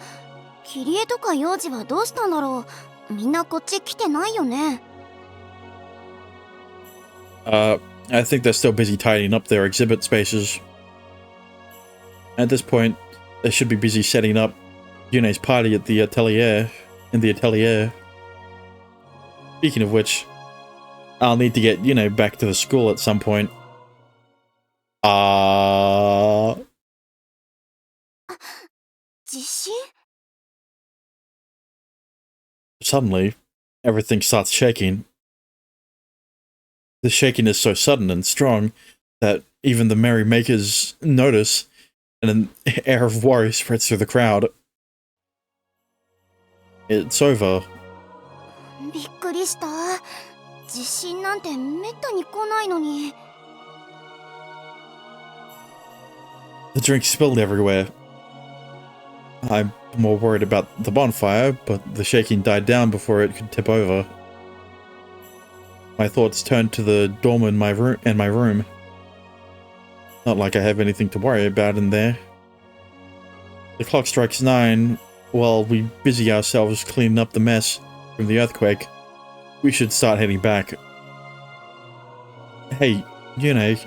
キリエとか幼児はどうしたんだろう。みんなこっち来てないよね。 I think they're still busy tidying up their exhibit spaces. At this point, they should be busy setting up Yune's party in the atelier. Speaking of which, I'll need to get Yune back to the school at some point. Suddenly, everything starts shaking. The shaking is so sudden and strong that even the merrymakers notice and an air of worry spreads through the crowd. It's over. びっくりした。地震なんてめったに来ないのに。 The drink spilled everywhere. I'm more worried about the bonfire, but the shaking died down before it could tip over. My thoughts turned to the dormer in my room. Not like I have anything to worry about in there. The clock strikes 9 while we busy ourselves cleaning up the mess from the earthquake. We should start heading back. Hey, Yune,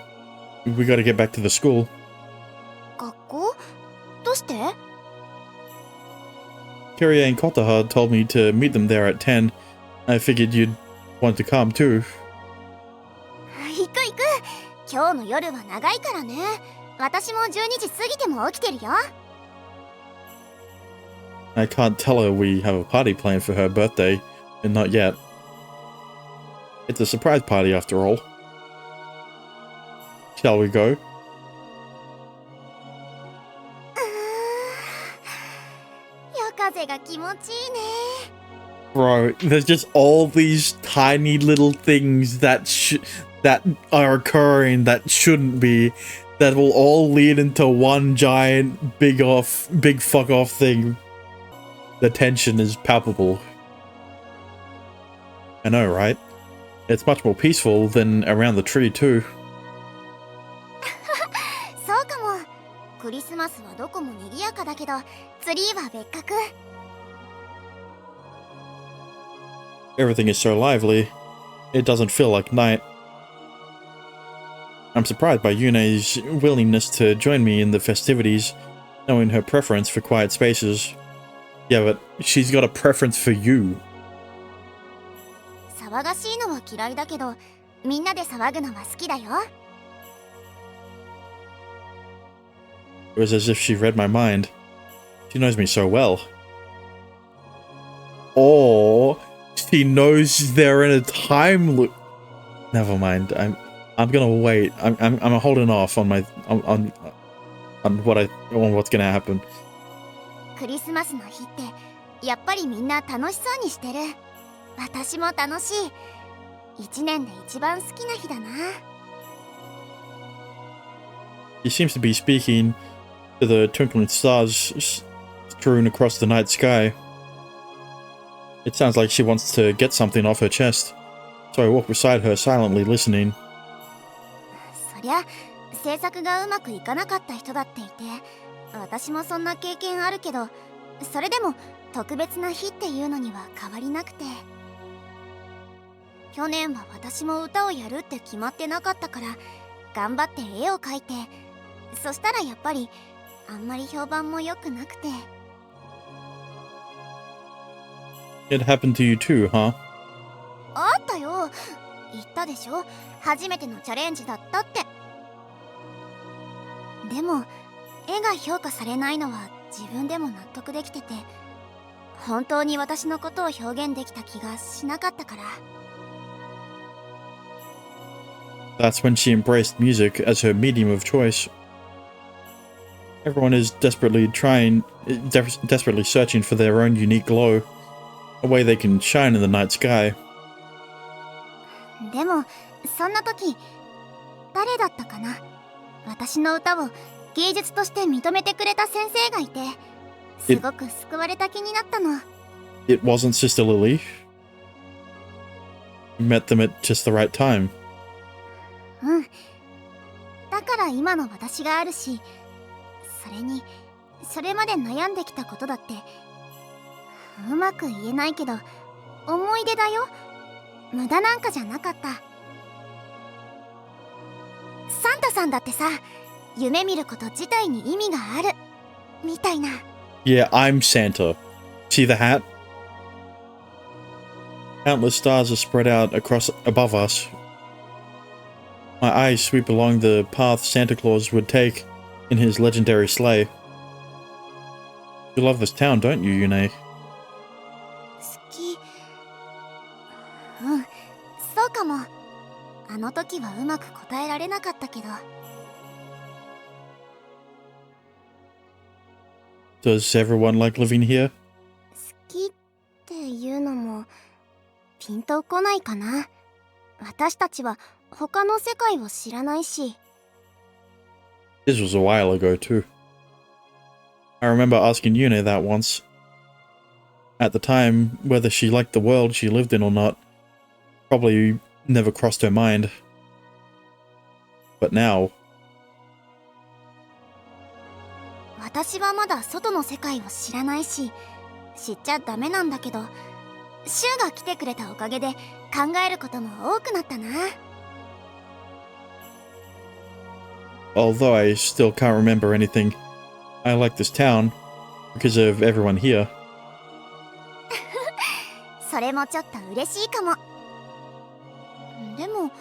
we gotta get back to the school. 学校？どうして？ Kyrie and Kotaha told me to meet them there at 10. I figured you'd want to come too. 行く行く。今日の夜は長いからね。私も12時過ぎても起きてるよ。 I can't tell her we have a party planned for her birthday, and not yet. It's a surprise party after all. Shall we go? 夜風が気持ちいいね。 Bro, there's just all these tiny little things that that are occurring that shouldn't be, that will all lead into one giant big fuck off thing. The tension is palpable. I know, right? It's much more peaceful than around the tree too. そうかも。クリスマスはどこも賑やかだけど、ツリーは別格。 Everything is so lively, it doesn't feel like night. I'm surprised by Yune's willingness to join me in the festivities, knowing her preference for quiet spaces. Yeah, but she's got a preference for you. 騒がしいのは嫌いだけど、みんなで騒ぐのは好きだよ。 It was as if she read my mind. She knows me so well. Or she knows they're in a time loop. Never mind. I'm gonna wait. I'm holding off on my on what's gonna happen. クリスマスの日ってやっぱりみんな楽しそうにしてる。私も楽しい。一年で一番好きな日だな。 He seems to be speaking to the twinkling stars strewn across the night sky. It sounds like she wants to get something off her chest, so I walk beside her silently listening. そりゃ制作がうまくいかなかった人だっていて、私もそんな経験あるけど、それでも特別な日っていうのには変わりなくて。去年は私も歌をやるって決まってなかったから頑張って絵を描いて、そしたらやっぱりあんまり評判も良くなくて。 It happened to you too, huh? あったよ。言ったでしょ、初めてのチャレンジだったって。でも絵が評価されないのは自分でも納得できてて、本当に私のことを表現できた気がしなかったから。 That's when she embraced music as her medium of choice. Everyone is desperately searching for their own unique glow, a way they can shine in the night sky. でもそんな時誰だったかな、私の歌を芸術として認めてくれた先生がいて、すごく救われた気になったの。 It wasn't Sister Lily. You met them at just the right time. うん。だから今の私があるし、それにそれまで悩んできたことだってうまく言えないけど思い出だよ。無駄なんかじゃなかった。サンタさんだってさ、夢見ること自体に意味があるみたいな。 Yeah, I'm Santa. See the hat? Countless stars are spread out above us. My eyes sweep along the path Santa Claus would take in his legendary sleigh. You love this town, don't you, Yune? 好き。うん、そうかも。あの時はうまく答えられなかったけど。Does everyone like living here? 好きっていうのもピンとこないかな。私たちは他の世界を知らないし。 This was a while ago, too. I remember asking Yuna that once. At the time, whether she liked the world she lived in or not probably never crossed her mind. But now... 私はまだ外の世界を知らないし、知っちゃダメなんだけど、シュウが来てくれたおかげで考えることも多くなったな。 Although I still can't remember anything, I like this town because of everyone here. それもちょっと嬉しいかも。でも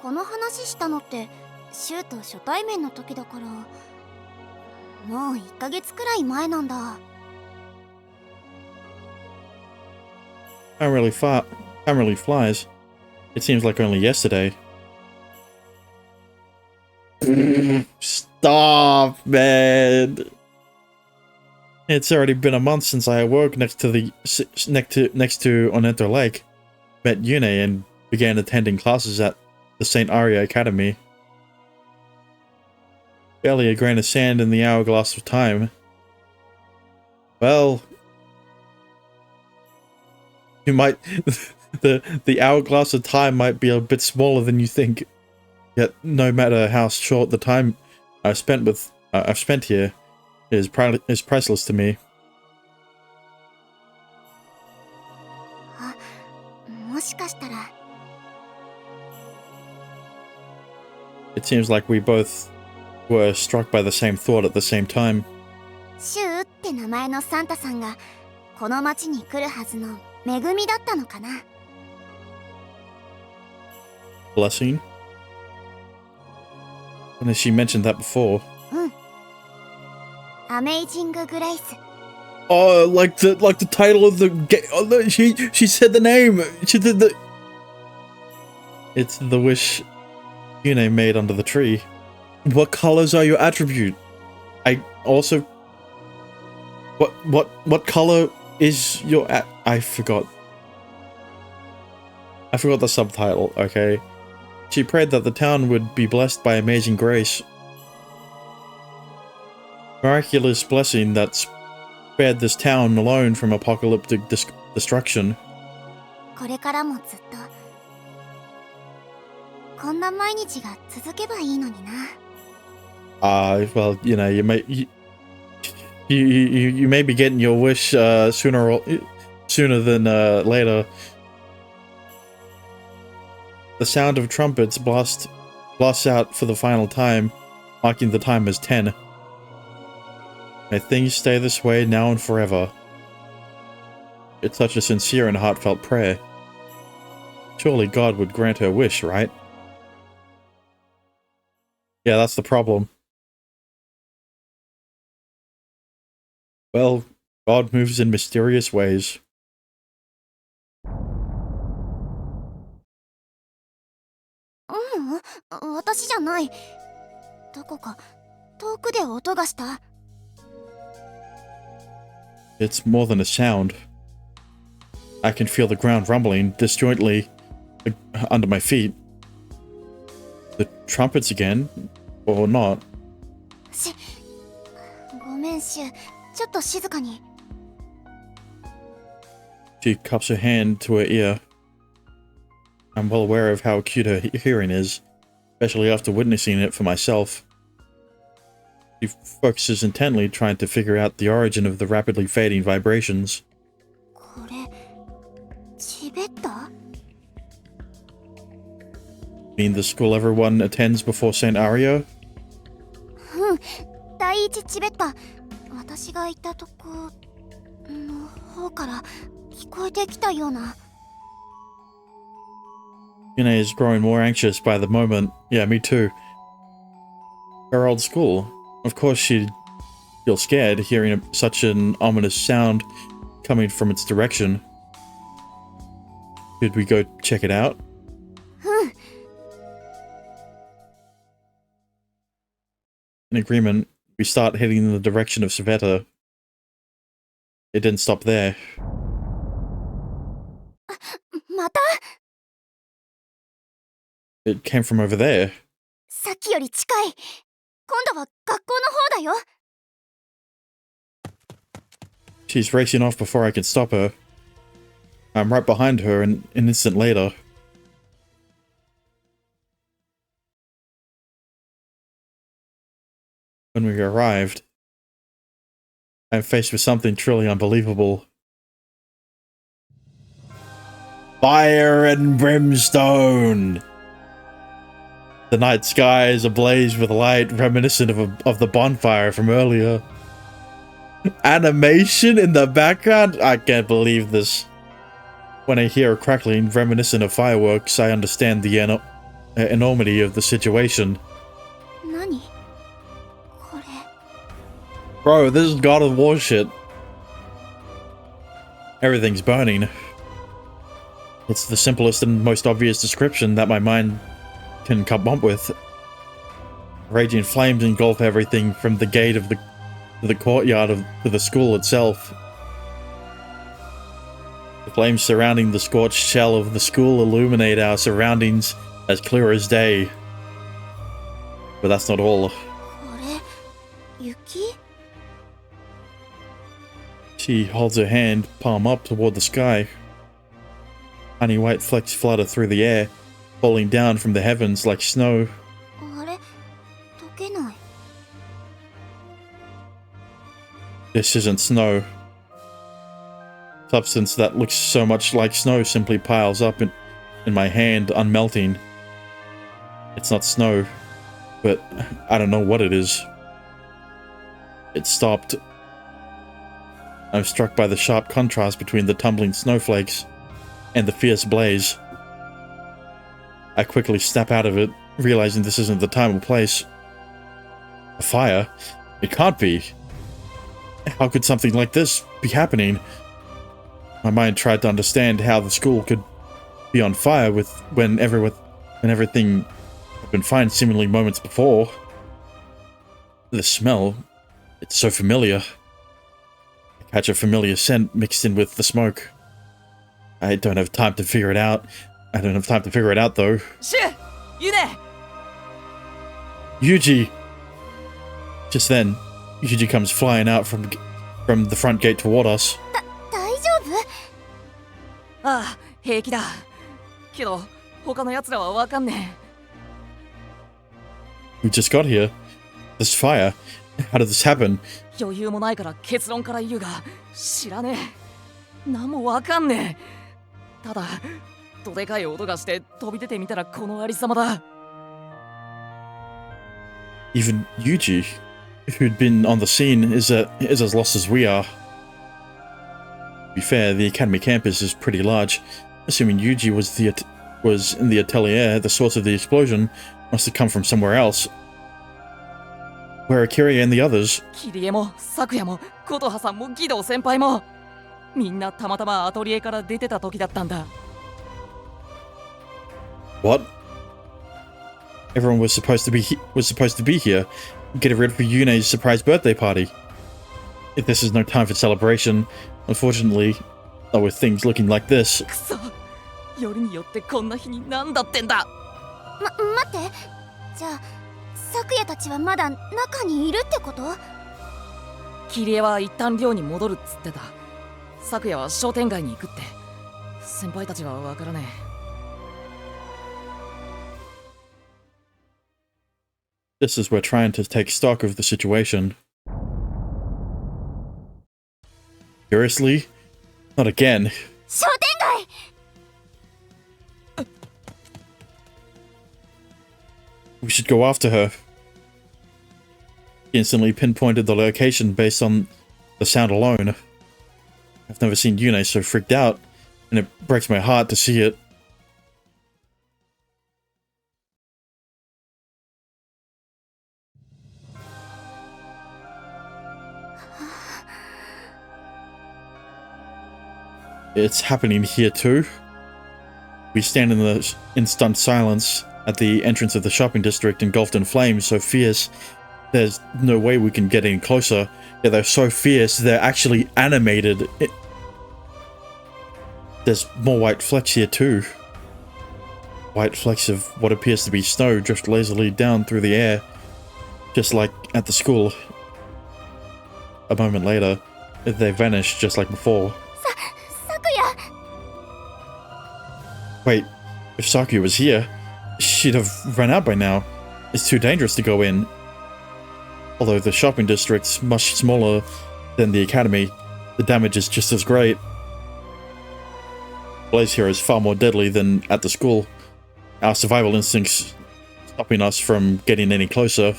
この話したのってシュウと初対面の時だから、もう1ヶ月くらい前なんだ。 Time really flies. It seems like only yesterday. Stop, man. It's already been a month since I awoke next to Onento Lake, met Yune, and began attending classes at the St. Aria Academy. Barely a grain of sand in the hourglass of time. Well, you might the hourglass of time might be a bit smaller than you think. Yet, no matter how short the time I've spent here, is priceless to me. もしかしたら It seems like we both were struck by the same thought at the same time. シュウって名前のサンタさんがこの町に来るはずの恵みだったのかな。 Blessing? And she mentioned that before. うん。アメイジング・グレイス。 Oh, like the title of the game. Oh, no, she said the name. She did the. It's the wish Yune made under the tree. What colors are your attribute? I also. What color is your I forgot. I forgot the subtitle. Okay. She prayed that the town would be blessed by amazing grace. Miraculous blessing that spared this town alone from apocalyptic destruction. これからもずっとこんな毎日が続けばいいのにな。 Well, you know, you may be getting your wish sooner than later. The sound of trumpets blasts out for the final time, marking the time as 10. May things stay this way now and forever. It's such a sincere and heartfelt prayer. Surely God would grant her wish, right? Yeah, that's the problem. Well, God moves in mysterious ways. 私じゃない。どこか遠くで音がした。 It's more than a sound. I can feel the ground rumbling disjointly under my feet. The trumpets again? Or not? ごめんシュウ、ちょっと静かに。 She cups her hand to her ear. I'm well aware of how acute her hearing is, especially after witnessing it for myself. She focuses intently, trying to figure out the origin of the rapidly fading vibrations. これチベッタ？ Mean the school everyone attends before St. Aria? うん、第一チベッタ。私がいたとこの方から聞こえてきたような。 Yune is growing more anxious by the moment. Yeah, me too. Her old school. Of course she'd feel scared hearing such an ominous sound coming from its direction. Should we go check it out? うん。 In agreement, we start heading in the direction of Sveta. It didn't stop there. また It came from over there. さっきより近い。今度は学校の方だよ。 She's racing off before I can stop her. I'm right behind her an instant later. When we arrived, I'm faced with something truly unbelievable. Fire and brimstone! The night sky is ablaze with light reminiscent of the bonfire from earlier. Animation in the background? I can't believe this. When I hear a crackling reminiscent of fireworks, I understand the enormity of the situation. 何これ Bro, this is God of War shit. Everything's burning. It's the simplest and most obvious description that my mind can come up with. Raging flames engulf everything from the gate of the courtyard to the school itself. The flames surrounding the scorched shell of the school illuminate our surroundings as clear as day. But that's not all. これ雪 She holds her hand, palm up toward the sky. Tiny white flecks flutter through the air, falling down from the heavens like snow. あれ溶けない This isn't snow. Substance that looks so much like snow simply piles up in my hand, unmelting. It's not snow, but I don't know what it is. It stopped. I'm struck by the sharp contrast between the tumbling snowflakes and the fierce blaze. I quickly snap out of it, realizing this isn't the time or place. A fire? It can't be. How could something like this be happening? My mind tried to understand how the school could be on fire when everything had been fine seemingly moments before. The smell, it's so familiar. I catch a familiar scent mixed in with the smoke. I don't have time to figure it out. I don't have time to figure it out though. シュユネ Yuji! Just then, Yuji comes flying out from the front gate toward us. 大丈夫 ああ平気だけど他の奴らはわかんね We just got here. This fire. How did this happen? え余裕もないから結論から言うが知らねえ何もわかんねえただどでかい音がして飛び出てみたらこのありさまだ Even Yuji, who'd been on the scene, is as lost as we are. To be fair, the academy campus is pretty large. Assuming Yuji was in the atelier, the source of the explosion must have come from somewhere else. Where are Kiria and the others? キリエも咲夜も琴葉さんも義堂先輩もみんなたまたまアトリエから出てた時だったんだ What? Everyone was supposed to be here, getting ready for Yune's surprise birthday party. If this is no time for celebration, unfortunately, not with things looking like this. くそよりによってこんな日になんだってんだ待ってじゃあ昨夜たちはまだ中にいるってこと キリエは一旦寮に戻るっつってた昨夜は商店街に行くって先輩たちはわからねえ Just as we're trying to take stock of the situation. Seriously? Not again. 商店街 We should go after her. He instantly pinpointed the location based on the sound alone. I've never seen Yune so freaked out, and it breaks my heart to see it. It's happening here too. We stand in stunned silence at the entrance of the shopping district engulfed in flames so fierce there's no way we can get any closer. Yeah, they're so fierce, they're actually animated. There's more white flecks here too. White flecks of what appears to be snow drift lazily down through the air, just like at the school. A moment later, they vanish just like before. Sakuya! Wait, if Sakuya was here, she'd have run out by now. It's too dangerous to go in. Although the shopping district's much smaller than the academy, the damage is just as great. Blaze here is far more deadly than at the school. Our survival instincts stopping us from getting any closer.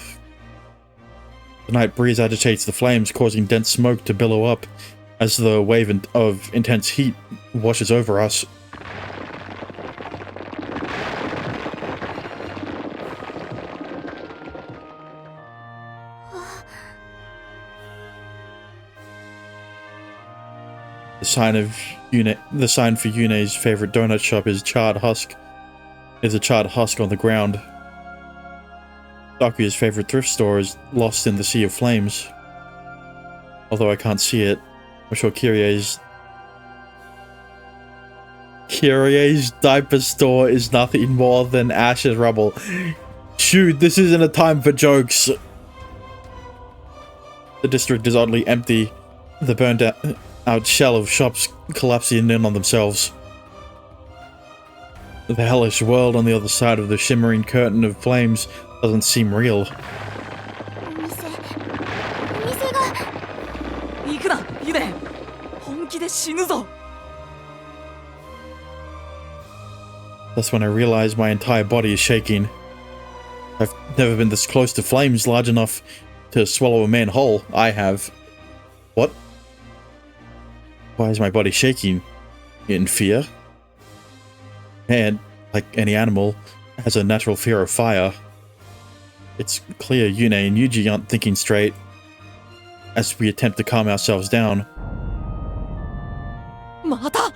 The night breeze agitates the flames, causing dense smoke to billow up as the wave of intense heat washes over us. The sign for Yune's favorite donut shop is charred husk. There's a charred husk on the ground. Sakuya's favorite thrift store is lost in the sea of flames. Although I can't see it, I'm sure Kyrie's diaper store is nothing more than ash and rubble. Shoot, this isn't a time for jokes. The district is oddly empty. The burned out shell of shops collapsing in on themselves. The hellish world on the other side of the shimmering curtain of flames doesn't seem real. 行くなユネ、本気で死ぬぞ。 That's when I realize my entire body is shaking. I've never been this close to flames large enough to swallow a man whole. I have. What? Why is my body shaking? In fear? Man, like any animal, has a natural fear of fire. It's clear Yune and Yuji aren't thinking straight as we attempt to calm ourselves down. また。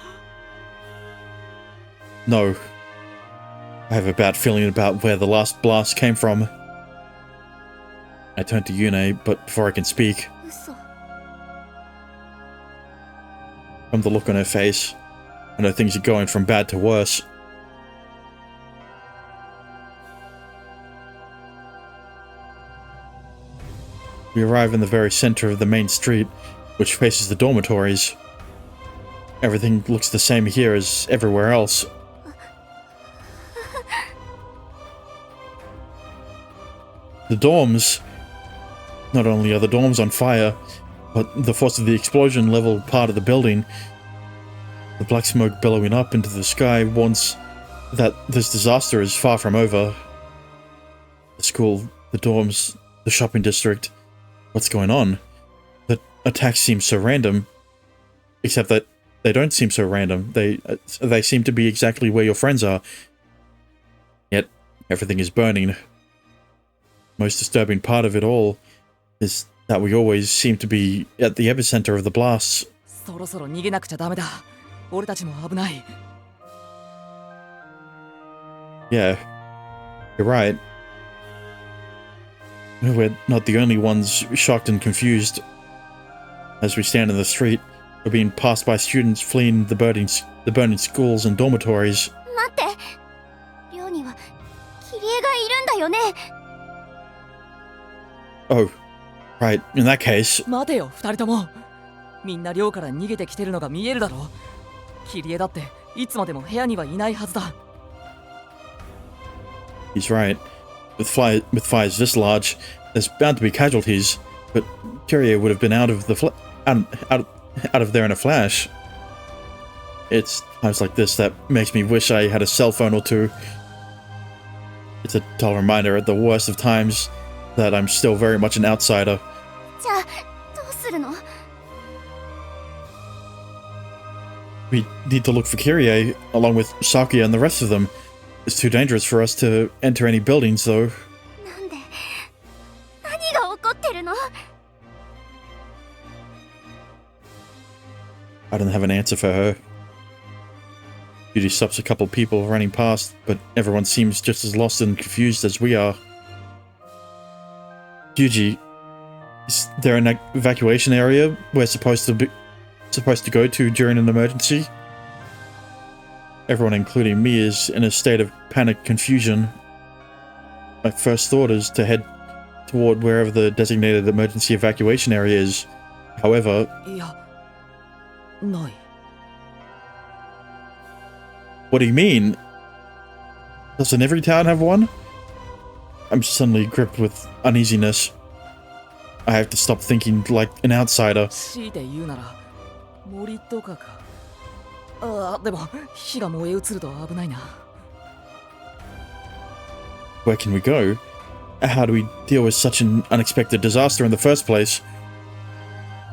No. I have a bad feeling about where the last blast came from. I turn to Yune, but before I can speak, 嘘。 from the look on her face, I know things are going from bad to worse. We arrive in the very center of the main street, which faces the dormitories. Everything looks the same here as everywhere else. The dorms. Not only are the dorms on fire, but the force of the explosion leveled part of the building. The black smoke billowing up into the sky warns that this disaster is far from over. The school, the dorms, the shopping district. What's going on? The attacks seem so random. Except that they don't seem so random. They seem to be exactly where your friends are. Yet, everything is burning. Most disturbing part of it all is that we always seem to be at the epicenter of the blasts. そろそろ逃げなくちゃダメだ。俺たちも危ない。 Yeah, you're right. We're not the only ones shocked and confused. As we stand in the street, we're being passed by students fleeing the burning schools and dormitories. 待って。寮にはキリエがいるんだよね。 Oh, right. In that case, 待てよ、二人とも。みんな寮から逃げてきてるのが見えるだろ。キリエだっていつまでも部屋にはいないはずだ。 he's right. With fires this large, there's bound to be casualties. But Kyrie would have been out of there in a flash. It's times like this that makes me wish I had a cell phone or two. It's a dull reminder at the worst of times that I'm still very much an outsider. じゃあどうするの？ We need to look for Kyrie, along with Sakuya and the rest of them. It's too dangerous for us to enter any buildings, though. なんで？何が起こってるの？ I don't have an answer for her. Judy stops a couple people running past, but everyone seems just as lost and confused as we are. Yuji, is there an evacuation area we're supposed to go to during an emergency? Everyone, including me, is in a state of panic confusion. My first thought is to head toward wherever the designated emergency evacuation area is. However, いやない。 what do you mean? Doesn't every town have one? I'm suddenly gripped with uneasiness. I have to stop thinking like an outsider. 強いて言うなら森とかか。ああ、でも火が燃え移ると危ないな。 Where can we go? How do we deal with such an unexpected disaster in the first place?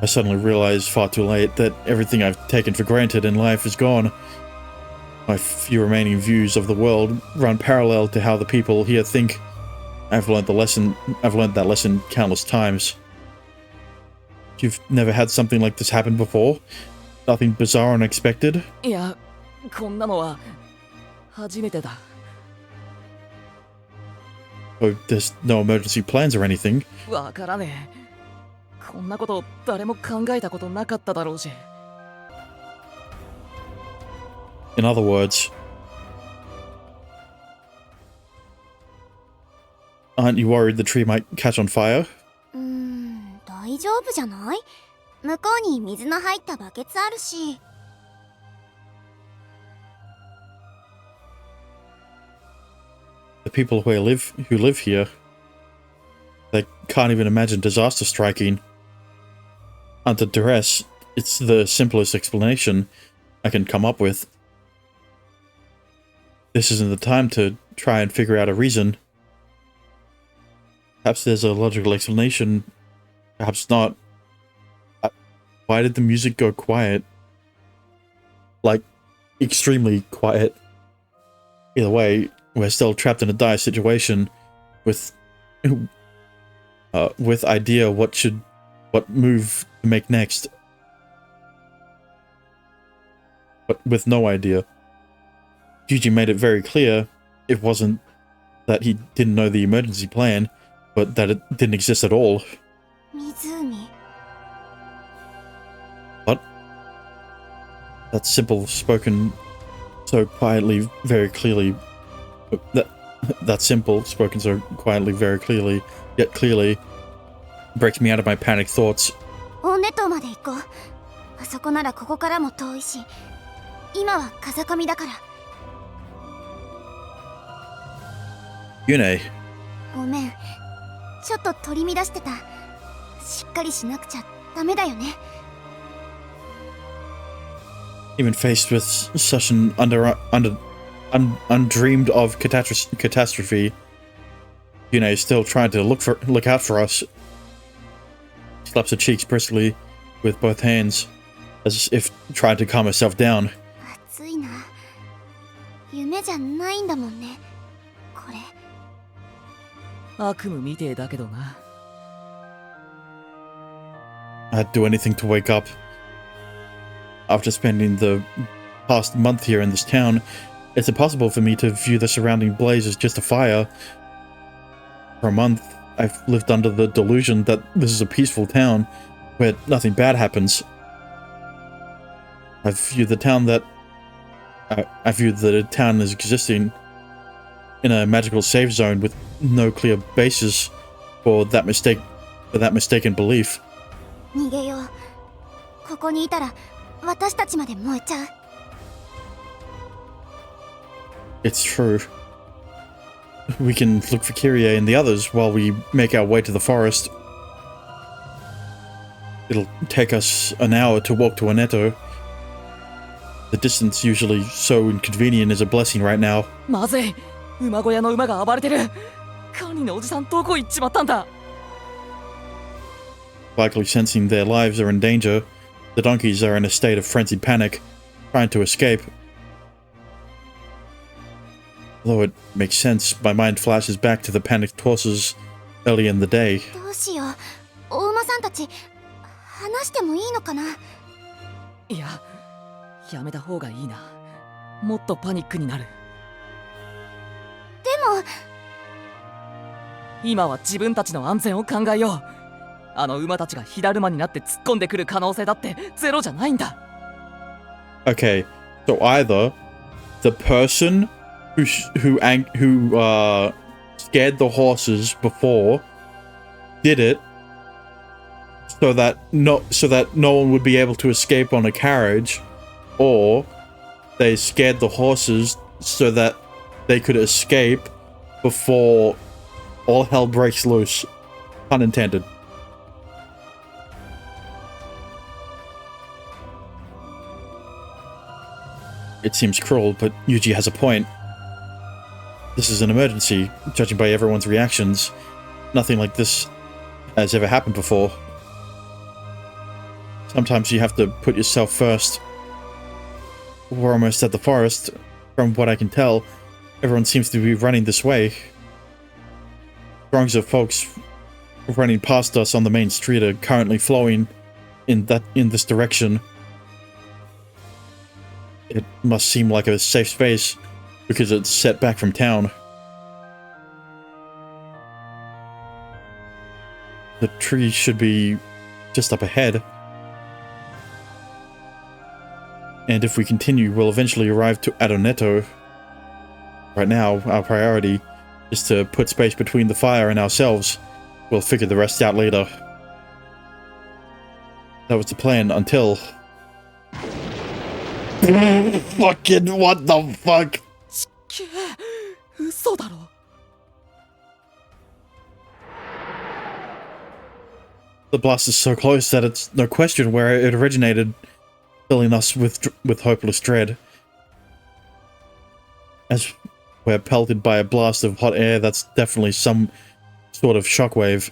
I suddenly realize far too late that everything I've taken for granted in life is gone. My few remaining views of the world run parallel to how the people here think. I've learned that lesson countless times. You've never had something like this happen before? Nothing bizarre or unexpected? いや、こんなのは初めてだ。 Oh, there's no emergency plans or anything. わからねえ。こんなこと誰も考えたことなかっただろうし。 In other words, aren't you worried the tree might catch on fire? 大丈夫じゃない？向こうに水の入ったバケツあるし。 The people who live here, they can't even imagine disaster striking. Under duress, it's the simplest explanation I can come up with. This isn't the time to try and figure out a reason. Perhaps there's a logical explanation, perhaps not. Why did the music go quiet? Like, extremely quiet. Either way, we're still trapped in a dire situation with idea what move to make next. But with no idea. Yuji made it very clear it wasn't that he didn't know the emergency plan, but that it didn't exist at all. 湖。 What? That simple spoken so quietly, very clearly. That simple spoken so quietly, very clearly, yet clearly, breaks me out of my panicked thoughts. オンネ島まで行こう。あそこならここからも遠いし、今は風上だから。 Yune, ごめん。ちょっと取り乱してた。しっかりしなくちゃダメだよね。 even faced with such an undreamed of catastrophe, Yune is still trying to look out for us. Slaps her cheeks briskly with both hands, as if trying to calm herself down. 暑いな。夢じゃないんだもんね。これ。 悪夢みてえだけどな。 I'd do anything to wake up. After spending the past month here in this town, it's impossible for me to view the surrounding blaze as just a fire. For a month, I've lived under the delusion that this is a peaceful town where nothing bad happens. I viewed the town as existing in a magical safe zone with no clear basis for that mistaken belief. 逃げよう。ここにいたら私たちまで燃えちゃう。 It's true. We can look for Kyrie and the others while we make our way to the forest. It'll take us an hour to walk to Aneto. The distance usually so inconvenient is a blessing right now. まずい。馬小屋の馬が暴れてる。カニのおじさんどこ行っちまったんだ。 Likely sensing their lives are in danger, the donkeys are in a state of frenzied panic, trying to escape. Although it makes sense, my mind flashes back to the panicked horses early in the day. どうしよう。お馬さんたち話してもいいのかな。いや、やめた方がいいな。もっとパニックになる。でも今は自分たちの安全を考えよう。あの馬たちが火だるまになって突っ込んでくる可能性だってゼロじゃないんだ。 Okay, so either the person who scared the horses before did it so that no one would be able to escape on a carriage, or they scared the horses so that they could escape before all hell breaks loose. Pun intended. It seems cruel, but Yuji has a point. This is an emergency, judging by everyone's reactions. Nothing like this has ever happened before. Sometimes you have to put yourself first. We're almost at the forest. From what I can tell, everyone seems to be running this way. Throngs of folks running past us on the main street are currently flowing in this direction. It must seem like a safe space because it's set back from town. The tree should be just up ahead. And if we continue, we'll eventually arrive at Oneto. Right now, our priority is to put space between the fire and ourselves. We'll figure the rest out later. That was the plan until... Fucking what the fuck? ちっけえ、嘘だろ。 The blast is so close that it's no question where it originated, filling us with hopeless dread. As we're pelted by a blast of hot air, that's definitely some sort of shockwave.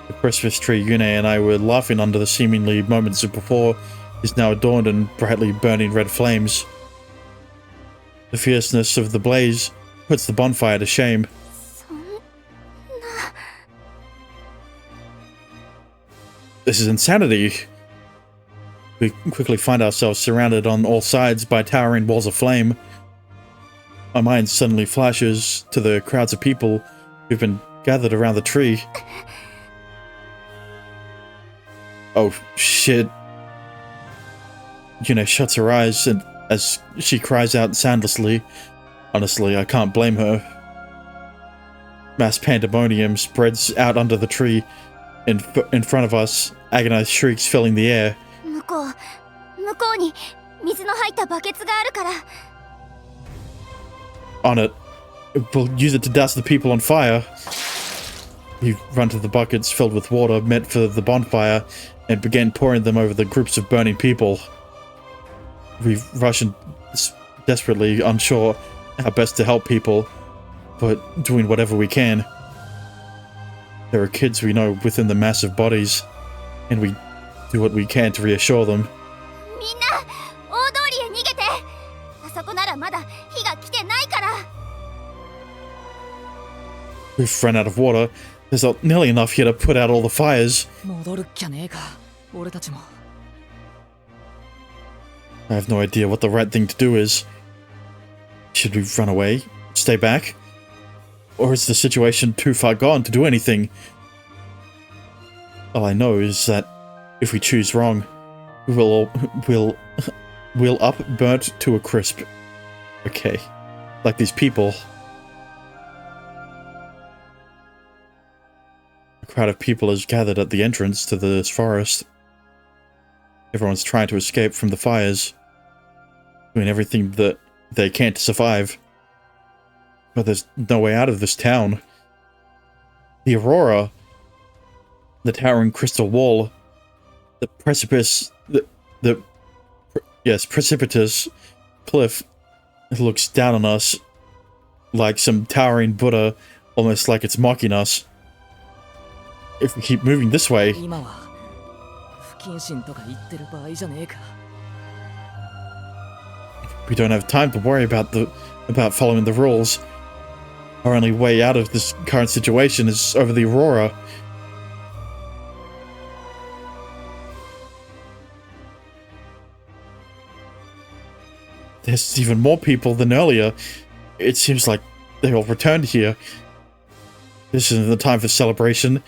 The Christmas tree Yune and I were laughing under the seemingly moments of before is now adorned in brightly burning red flames. The fierceness of the blaze puts the bonfire to shame. This is insanity. We quickly find ourselves surrounded on all sides by towering walls of flame. My mind suddenly flashes to the crowds of people who've been gathered around the tree. Oh shit. Yuna shuts her eyes and as she cries out soundlessly. Honestly, I can't blame her. Mass pandemonium spreads out under the tree. In front of us, agonized shrieks filling the air. 向こうに水の入ったバケツがあるから。 On it. We'll use it to douse the people on fire. We run to the buckets filled with water meant for the bonfire and begin pouring them over the groups of burning people. We rush in desperately, unsure how best to help people, but doing whatever we can. There are kids we know within the massive bodies, and we do what we can to reassure them. みんな、大通りへ逃げて。あそこならまだ火が来てないから。 We've run out of water. There's not nearly enough here to put out all the fires. 戻るっきゃねえか、俺たちも。 I have no idea what the right thing to do is. Should we run away? Stay back? Or is the situation too far gone to do anything? All I know is that if we choose wrong, we'll up burnt to a crisp. Okay. Like these people. A crowd of people has gathered at the entrance to this forest. Everyone's trying to escape from the fires, doing everything that they can to survive. But there's no way out of this town. The aurora, the towering crystal wall, the precipice, precipitous cliff looks down on us like some towering Buddha, almost like it's mocking us. If we keep moving this way, 今は不謹慎とか言ってる場合じゃねえか。 we don't have time to worry about following the rules. Our only way out of this current situation is over the aurora. there's even more people than earlier. It seems like they all returned here. This isn't the time for celebration.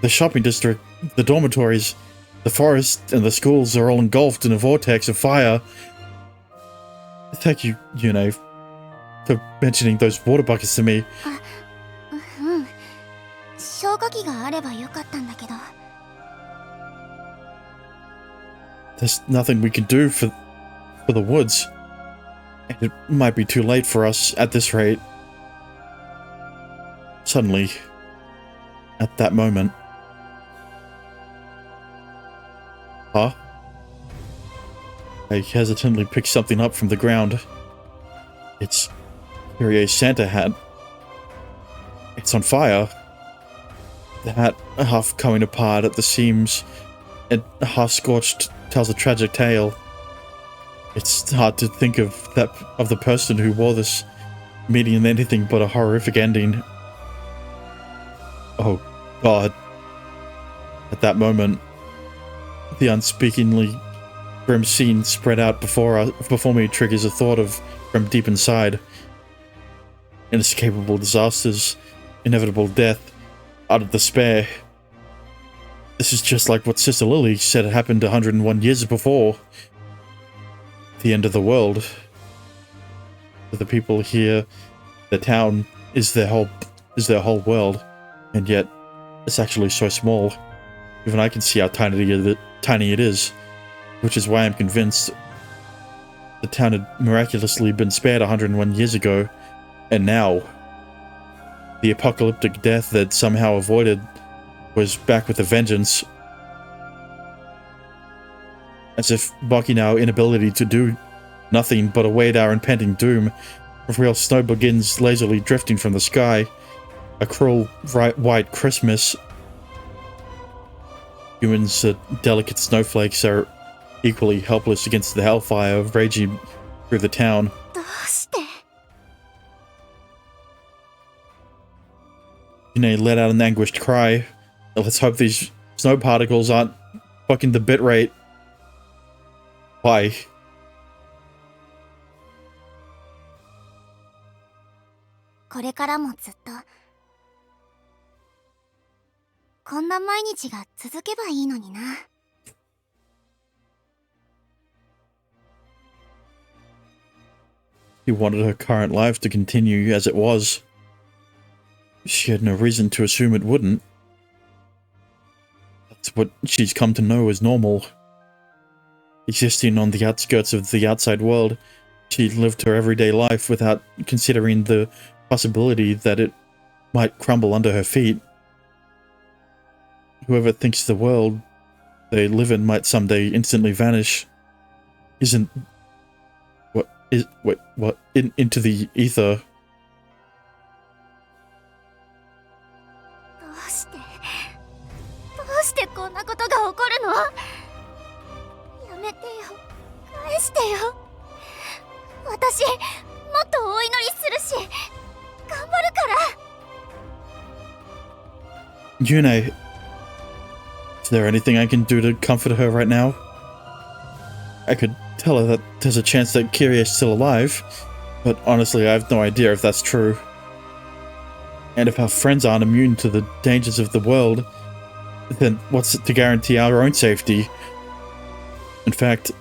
The shopping district, the dormitories, the forest, and the schools are all engulfed in a vortex of fire. Thank you, Yune, for mentioning those water buckets to me. うん。消火器があればよかったんだけど。There's nothing we can do for the woods. And it might be too late for us at this rate. Suddenly, at that moment. Huh? I hesitantly pick something up from the ground. It's Kyrie's Santa hat. It's on fire. The hat, half coming apart at the seams and half scorched, tells a tragic tale. It's hard to think of the person who wore this meeting anything but a horrific ending. Oh God. At that moment, the unspeakingly grim scene spread out before me triggers a thought from deep inside. Inescapable disasters, inevitable death, utter despair. This is just like what Sister Lily said happened 101 years before. The end of the world. For the people here, the town is their whole world, and yet it's actually so small. Even I can see how tiny it is, which is why I'm convinced the town had miraculously been spared 101 years ago, and now the apocalyptic death that somehow avoided was back with a vengeance. As if mocking our inability to do nothing but await our impending doom, real snow begins lazily drifting from the sky. A cruel white Christmas. Humans, delicate snowflakes, are equally helpless against the hellfire raging through the town. どうして？ Yune let out an anguished cry. Let's hope these snow particles aren't fucking the bitrate. Why? これからもずっとこんな毎日が続けばいいのにな。He wanted her current life to continue as it was. She had no reason to assume it wouldn't. That's what she's come to know as normal. Existing on the outskirts of the outside world, she lived her everyday life without considering the possibility that it might crumble under her feet. Whoever thinks the world they live in might someday instantly vanish isn't into the ether. どうしてこんなことが起こるの？やめてよ、返してよ。私もっとお祈りするし頑張るから。 Yune, is there anything I can do to comfort her right now? I could tell her that there's a chance that Kyrie is still alive, but honestly I have no idea if that's true. And if our friends aren't immune to the dangers of the world, then what's to guarantee our own safety? In fact,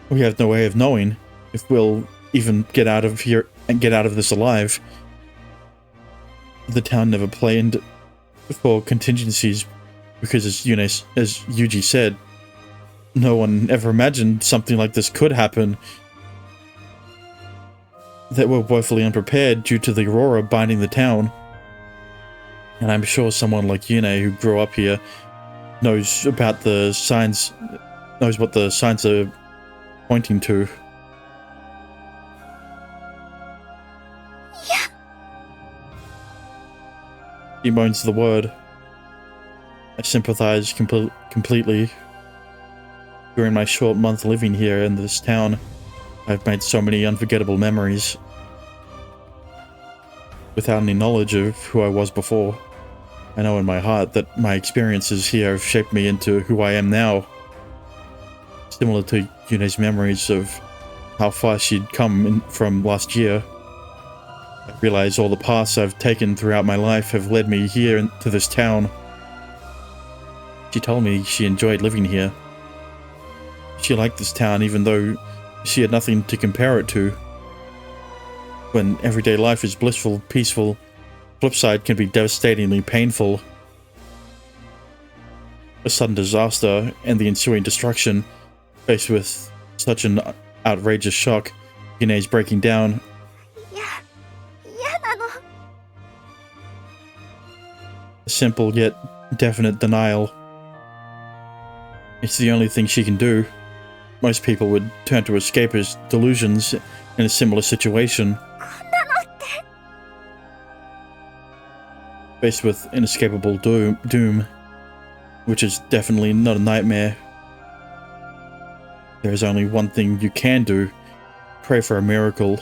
we have no way of knowing if we'll even get out of here and get out of this alive. The town never planned for contingencies because, as Yuji said, no one ever imagined something like this could happen. They were woefully unprepared due to the aurora binding the town. And I'm sure someone like Yune, who grew up here, knows about the signs, knows what the signs are pointing to. Yeah. He moans the word. I sympathize completely. During my short month living here in this town, I've made so many unforgettable memories. Without any knowledge of who I was before, I know in my heart that my experiences here have shaped me into who I am now. Similar to Yune's memories of how far she'd come from last year. I realized all the paths I've taken throughout my life have led me here to this town. She told me she enjoyed living here. She liked this town even though she had nothing to compare it to. When everyday life is blissful, peaceful, flip side can be devastatingly painful. A sudden disaster and the ensuing destruction, faced with such an outrageous shock, Yune's breaking down. 嫌なの。 A simple yet definite denial. It's the only thing she can do. Most people would turn to escapist delusions in a similar situation. こんなのって。 Faced with inescapable doom, which is definitely not a nightmare. There is only one thing you can do. Pray for a miracle.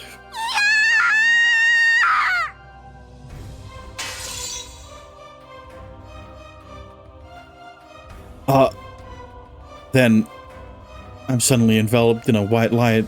Then I'm suddenly enveloped in a white light